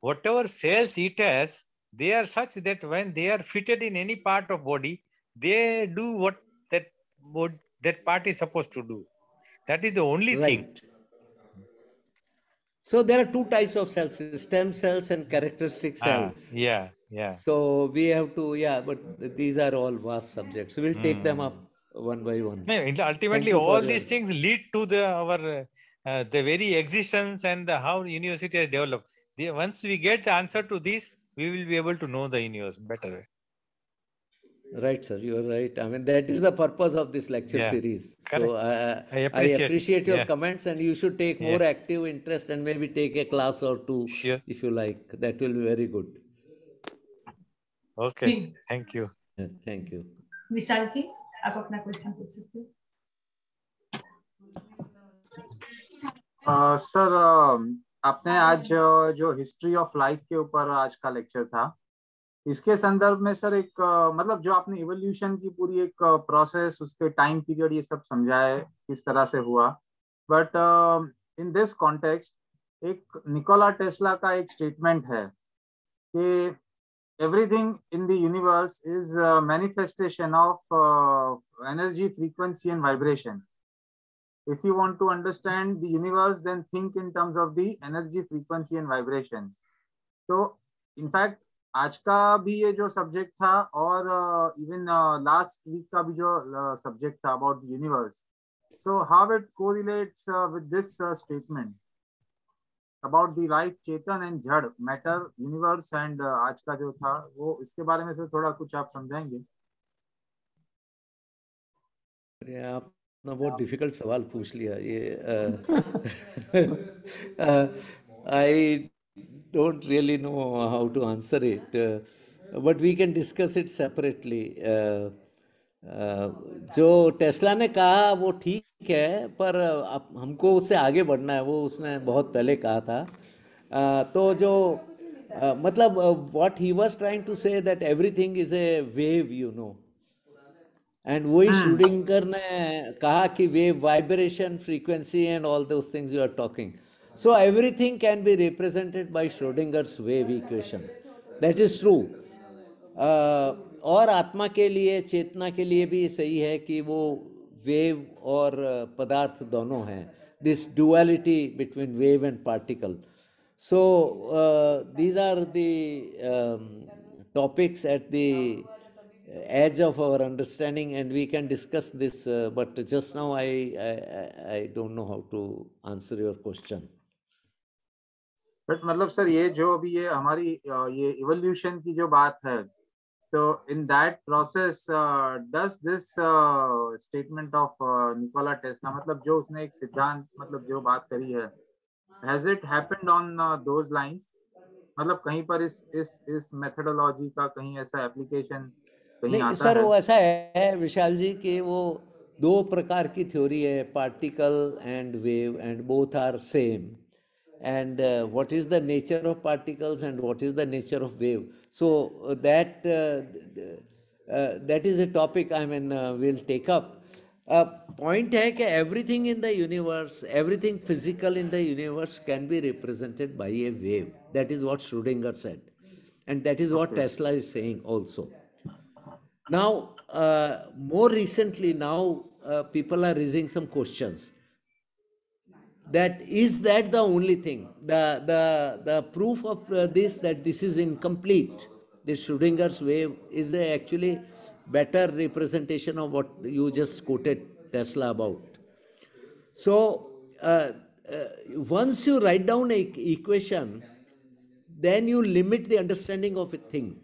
whatever cells it has, they are such that when they are fitted in any part of body, they do what that part is supposed to do. That is the only thing. So there are two types of cells: stem cells and characteristic cells. Yeah, yeah. So we have to, but these are all vast subjects. So we'll take them up one by one. No, ultimately, all these things lead to the very existence and how university has developed. Once we get the answer to this, we will be able to know the universe better. Right, sir. You are right. I mean, that is the purpose of this lecture series. Correct. So I appreciate your comments, and you should take more active interest and maybe take a class or two if you like. That will be very good. Okay. Thank you. Thank you. विशाल जी, आप अपना question पूछ सकते हैं। Sir, आपने आज जो history of life के ऊपर आज का लेक्चर था, इसके संदर्भ में सर एक मतलब जो आपने इवोल्यूशन की पूरी एक प्रोसेस, उसके टाइम पीरियड, ये सब समझाए किस तरह से हुआ, बट इन दिस कॉन्टेक्स्ट एक निकोला टेस्ला का एक स्टेटमेंट है कि everything in the universe is a manifestation of energy, frequency and vibration. If you want to understand the universe, then think in terms of the energy, frequency and vibration. So in fact आज का भी ये जो subject था और even last week का भी जो सब्जेक्ट था about the universe, so how it correlates with this statement about the life, Chetan and जड़, मैटर, यूनिवर्स एंड आज का जो था वो, इसके बारे में से थोड़ा कुछ आप समझाएंगे? अरे आपने बहुत डिफिकल्ट सवाल पूछ लिया ये. I don't really know how to answer it, but we can discuss it separately. जो टेस्ला ने कहा वो ठीक है, पर हमको उससे आगे बढ़ना है. वो उसने बहुत पहले कहा था. तो जो मतलब what he was trying to say that everything is a wave, you know, and वही श्रोडिंगर ने कहा कि wave, vibration, frequency and all those things you are talking. So everything can be represented by Schrodinger's wave equation. That is true. और आत्मा के लिए, चेतना के लिए भी सही है कि वो वेव और पदार्थ दोनों हैं. This duality between wave and particle. So these are the topics at the edge of our understanding, and we can discuss this. But just now I don't know how to answer your question. But मतलब sir ये जो भी ये हमारी ये evolution की जो बात है, तो in that process does this statement of Nikola Tesla, मतलब जो उसने एक सिद्धांत, मतलब जो बात करी है, has it happened on those lines? मतलब कहीं पर इस मेथोडोलॉजी का कहीं ऐसा एप्लीकेशन कहीं आता सर है? वो ऐसा है विशाल जी कि वो दो प्रकार की थ्योरी है, particle and wave, and both are same. And what is the nature of particles and what is the nature of wave? So that is a topic, I mean, we'll take up. Point है कि everything in the universe, everything physical in the universe can be represented by a wave. That is what Schrödinger said, and that is what Tesla is saying also. Now more recently, now people are raising some questions. that is that the only thing, the proof of this, that this is incomplete, this Schrodinger's wave is actually better representation of what you just quoted Tesla about. So once you write down an equation, then you limit the understanding of a thing.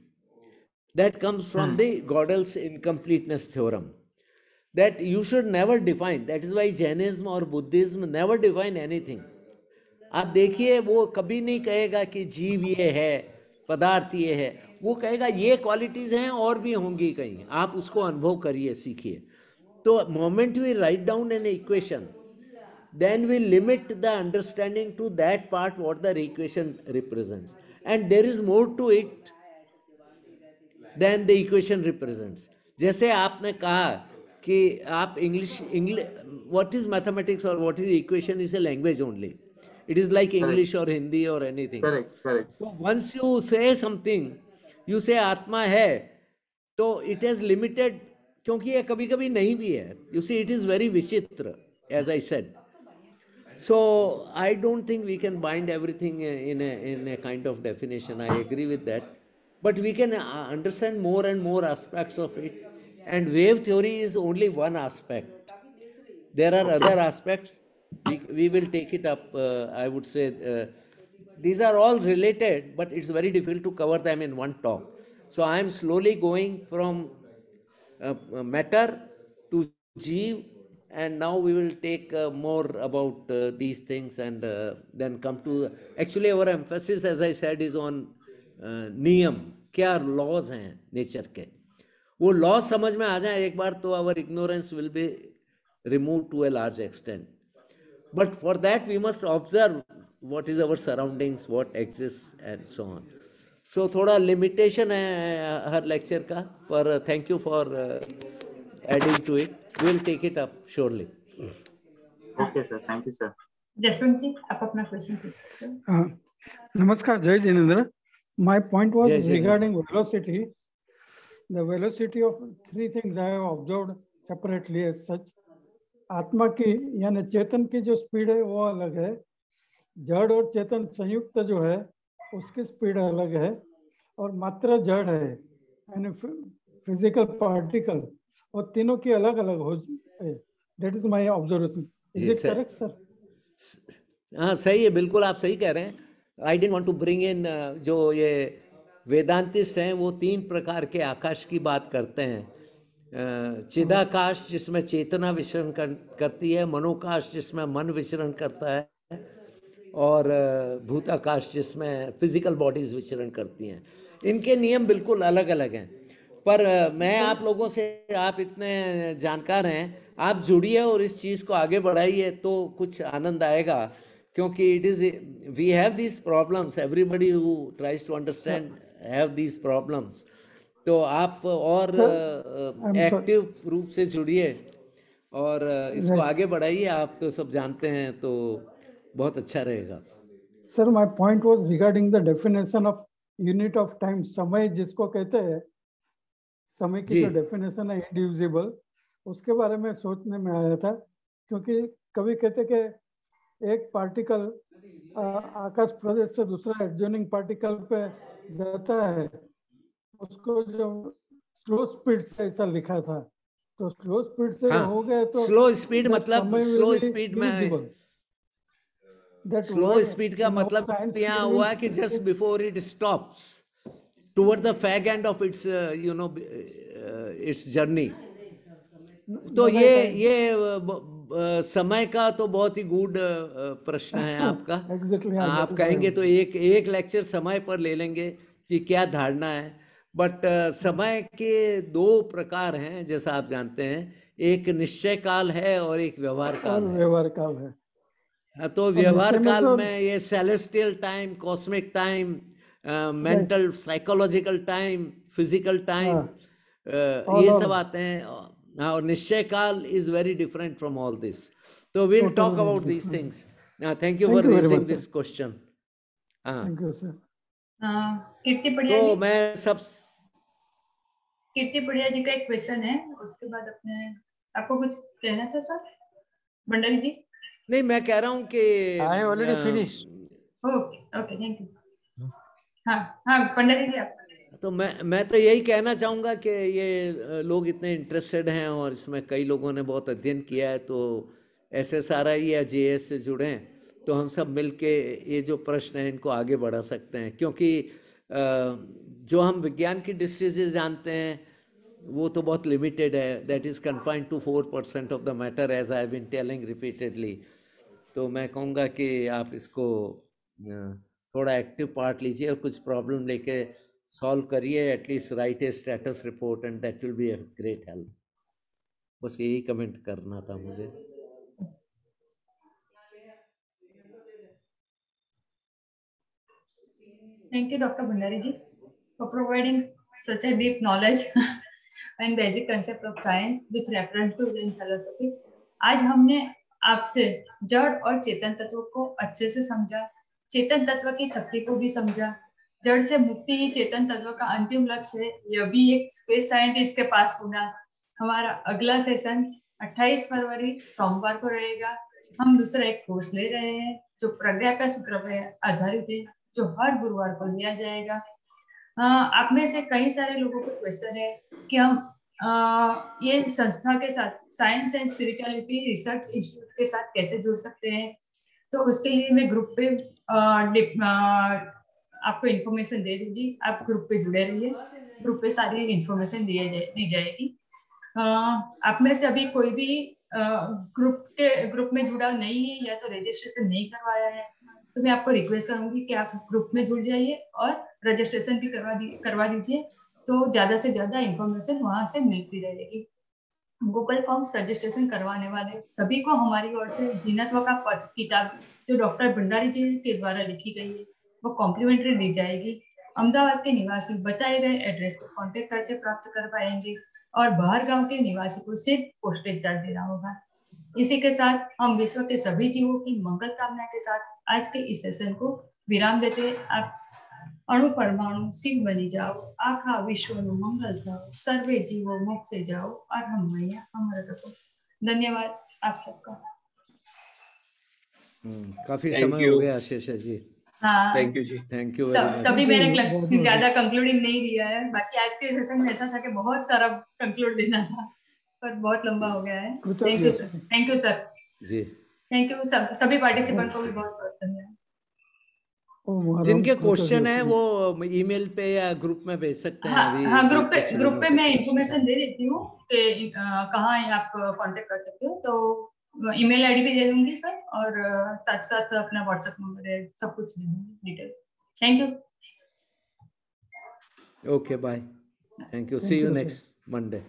That comes from the Gödel's incompleteness theorem, that you should never define. That is why Jainism or Buddhism never define anything. आप देखिए वो कभी नहीं कहेगा कि जीव ये है, पदार्थ ये है, वो कहेगा ये क्वालिटीज हैं और भी होंगी कहीं, आप उसको अनुभव करिए, सीखिए. तो moment we write down an equation, then we limit the understanding to that part what the equation represents, and there is more to it than the equation represents. जैसे आपने कहा कि आप English, what is mathematics or what is equation is a language only. It is like English or Hindi or anything. Correct. So once you say something, you say आत्मा है, तो it has limited, क्योंकि ये कभी कभी नहीं भी है. You see, it is very विचित्र, as I said. So I don't think we can bind everything in a kind of definition. I agree with that. But we can understand more and more aspects of it. And wave theory is only one aspect. There are other aspects. We will take it up, I would say. These are all related, but it's very difficult to cover them in one talk. So I am slowly going from matter to Jeev, and now we will take more about these things, and then come to, actually our emphasis, as I said, is on नियम, क्या laws हैं nature के. वो laws समझ में आ जाए एक बार तो our ignorance will be removed to a large extent. But for that we must observe what is our surroundings, what exists, and so on. So थोड़ा limitation है हर lecture का, पर thank you for adding to it. We will take it up surely. Okay sir, thank you sir. Jaswant जी, आप अपना question पूछ सकते हो. नमस्कार, जय Jinendra. My point was Jai regarding velocity. The velocity of three things I have observed separately as such. आत्मा की यानी चेतन की जो स्पीड है वो अलग है, जड़ और चेतन संयुक्त जो है उसकी स्पीड अलग है, और मात्र जड़ है यानी फिजिकल पार्टिकल, और तीनों की अलग अलग हो है. That is my observation. Is it correct sir? हाँ सही है, बिल्कुल आप सही कह रहे हैं. I didn't want to bring in, जो ये वेदांतिस्ट हैं वो तीन प्रकार के आकाश की बात करते हैं. चिदाकाश जिसमें चेतना विचरण करती है, मनोकाश जिसमें मन विचरण करता है, और भूताकाश जिसमें फिजिकल बॉडीज विचरण करती हैं. इनके नियम बिल्कुल अलग अलग हैं. पर मैं आप लोगों से, आप इतने जानकार हैं, आप जुड़िए और इस चीज़ को आगे बढ़ाइए तो कुछ आनंद आएगा. क्योंकि it is, we have these problems, everybody who tries to understand have these problems. तो आप और एक्टिव रूप से जुड़िए और इसको आगे बढ़ाइए. आप तो सब जानते हैं, तो बहुत अच्छा रहेगा. Sir my point was regarding the definition of unit of time. समय जिसको कहते हैं, समय की जो डेफिनेशन है इंडिविजिबल, उसके बारे में सोचने में आया था. क्योंकि कभी कहते कि एक पार्टिकल आकाश प्रदेश से दूसरा एडजॉइनिंग पार्टिकल पे जाता है, उसको जो स्लो स्पीड से ऐसा लिखा था, तो स्लो स्पीड से हो गए तो स्लो स्पीड मतलब स्लो स्पीड में, स्लो स्पीड का मतलब यहाँ हुआ कि just before it stops toward the fag end of its you know it's journey. तो ये समय का तो बहुत ही गूढ़ प्रश्न है आपका. आप कहेंगे तो एक लेक्चर समय पर ले लेंगे कि क्या धारणा है. बट समय के दो प्रकार हैं जैसा आप जानते हैं, एक निश्चय काल है और एक व्यवहार काल है. व्यवहार काल है. तो व्यवहार काल में ये celestial time, cosmic time, mental psychological time, physical time, ये सब आते हैं. और निश्चय काल is very different from all this. तो we will talk about these things. Thank you for raising this question. Thank you sir. Kirti बढ़िया तो जी, मैं सब कीर्ति बढ़िया जी का एक क्वेश्चन है, उसके बाद अपने आपको कुछ कहना था सर भंडारी जी. नहीं, मैं कह रहा हूँ कि I have already finished. Okay okay, thank you. हाँ हाँ भंडारी जी आप। तो मैं तो यही कहना चाहूँगा कि ये लोग इतने इंटरेस्टेड हैं और इसमें कई लोगों ने बहुत अध्ययन किया है, तो SSRI या JS से जुड़े हैं, तो हम सब मिलके ये जो प्रश्न है इनको आगे बढ़ा सकते हैं, क्योंकि जो हम विज्ञान की दृष्टि से जानते हैं वो तो बहुत लिमिटेड है, that is confined to 4% of the matter, as I have been telling repeatedly. तो मैं कहूँगा कि आप इसको थोड़ा एक्टिव पार्ट लीजिए और कुछ प्रॉब्लम लेके सॉल्व करिए, at least right A status report and that will be a great help. बस यही कमेंट करना था मुझे। Thank you, Dr. Bhandari ji, for providing such a deep knowledge and basic concept of science with reference to Jain philosophy. आज हमने आपसे जड़ और चेतन तत्व को अच्छे से समझा, चेतन तत्व की शक्ति को भी समझा। जड़ से मुक्ति ही चेतन तत्व का अंतिम लक्ष्य है, यह भी एक स्पेस साइंटिस्ट के पास सुना। हमारा अगला सेशन 28 फरवरी सोमवार को रहेगा। हम दूसरा एक कोर्स ले रहे हैं जो प्रज्ञा का सूत्र पर आधारित है, जो हर गुरुवार को लिया जाएगा। आप में से कई सारे लोगों को क्वेश्चन है कि हम ये संस्था के साथ, science and spirituality research institute के साथ कैसे जुड़ सकते हैं। तो उसके लिए मैं ग्रुप पे आपको इन्फॉर्मेशन दे दूंगी, आप ग्रुप पे जुड़े रहिए, ग्रुप पे सारी इन्फॉर्मेशन दी जाएगी। आप में से अभी कोई भी ग्रुप में जुड़ा नहीं है या तो रजिस्ट्रेशन नहीं करवाया है, तो मैं आपको रिक्वेस्ट करूंगी कि आप ग्रुप में जुड़ जाइए और रजिस्ट्रेशन भी करवा दीजिए, तो ज्यादा से ज्यादा इंफॉर्मेशन वहां से मिलती रहेगी। गूगल फॉर्म्स रजिस्ट्रेशन करवाने वाले सभी को हमारी ओर से जीनत्व का पथ किताब जो डॉक्टर भंडारी जी के द्वारा लिखी गई है वो कॉम्प्लीमेंट्री दी जाएगी। अहमदाबाद के निवासी बताए गए एड्रेस को कांटेक्ट करके प्राप्त कर पाएंगे और बाहर गांव के निवासी को सिर्फ पोस्टेज चार्ज देना होगा। इसी के साथ हम विश्व के सभी जीवों की मंगल कामना के साथ आज के इस सेशन को विराम देते। आप अणु परमाणु शिव बनी जाओ, आखा विश्व नु मंगल थाओ, सर्वे जीवो मोक्ष से जाओ और हम मैया अमृत को। धन्यवाद आप सबका। काफी समय हो गया आशीष जी। हाँ थैंक यू जी, थैंक यू वेरी मच। तभी मैंने ज्यादा कंक्लूडिंग नहीं दिया है, बाकी आज के सेशन में ऐसा था कि बहुत सारा कंक्लूड देना था पर बहुत लंबा हो गया है। Thank you sir, thank you sir जी, थैंक यू सभी पार्टिसिपेंट को भी बहुत बहुत धन्यवाद। जिनके क्वेश्चन है वो ईमेल पे या ग्रुप में भेज सकते हैं। अभी हाँ ग्रुप पे मैं इंफॉर्मेशन दे देती हूँ कि कहाँ आप कांटेक्ट कर सकते हो, तो ईमेल आईडी भी दे दूंगी सर और साथ साथ अपना व्हाट्सएप नंबर है, सब कुछ दे दूंगी detail. Thank you. Okay bye, thank you, see you next Monday.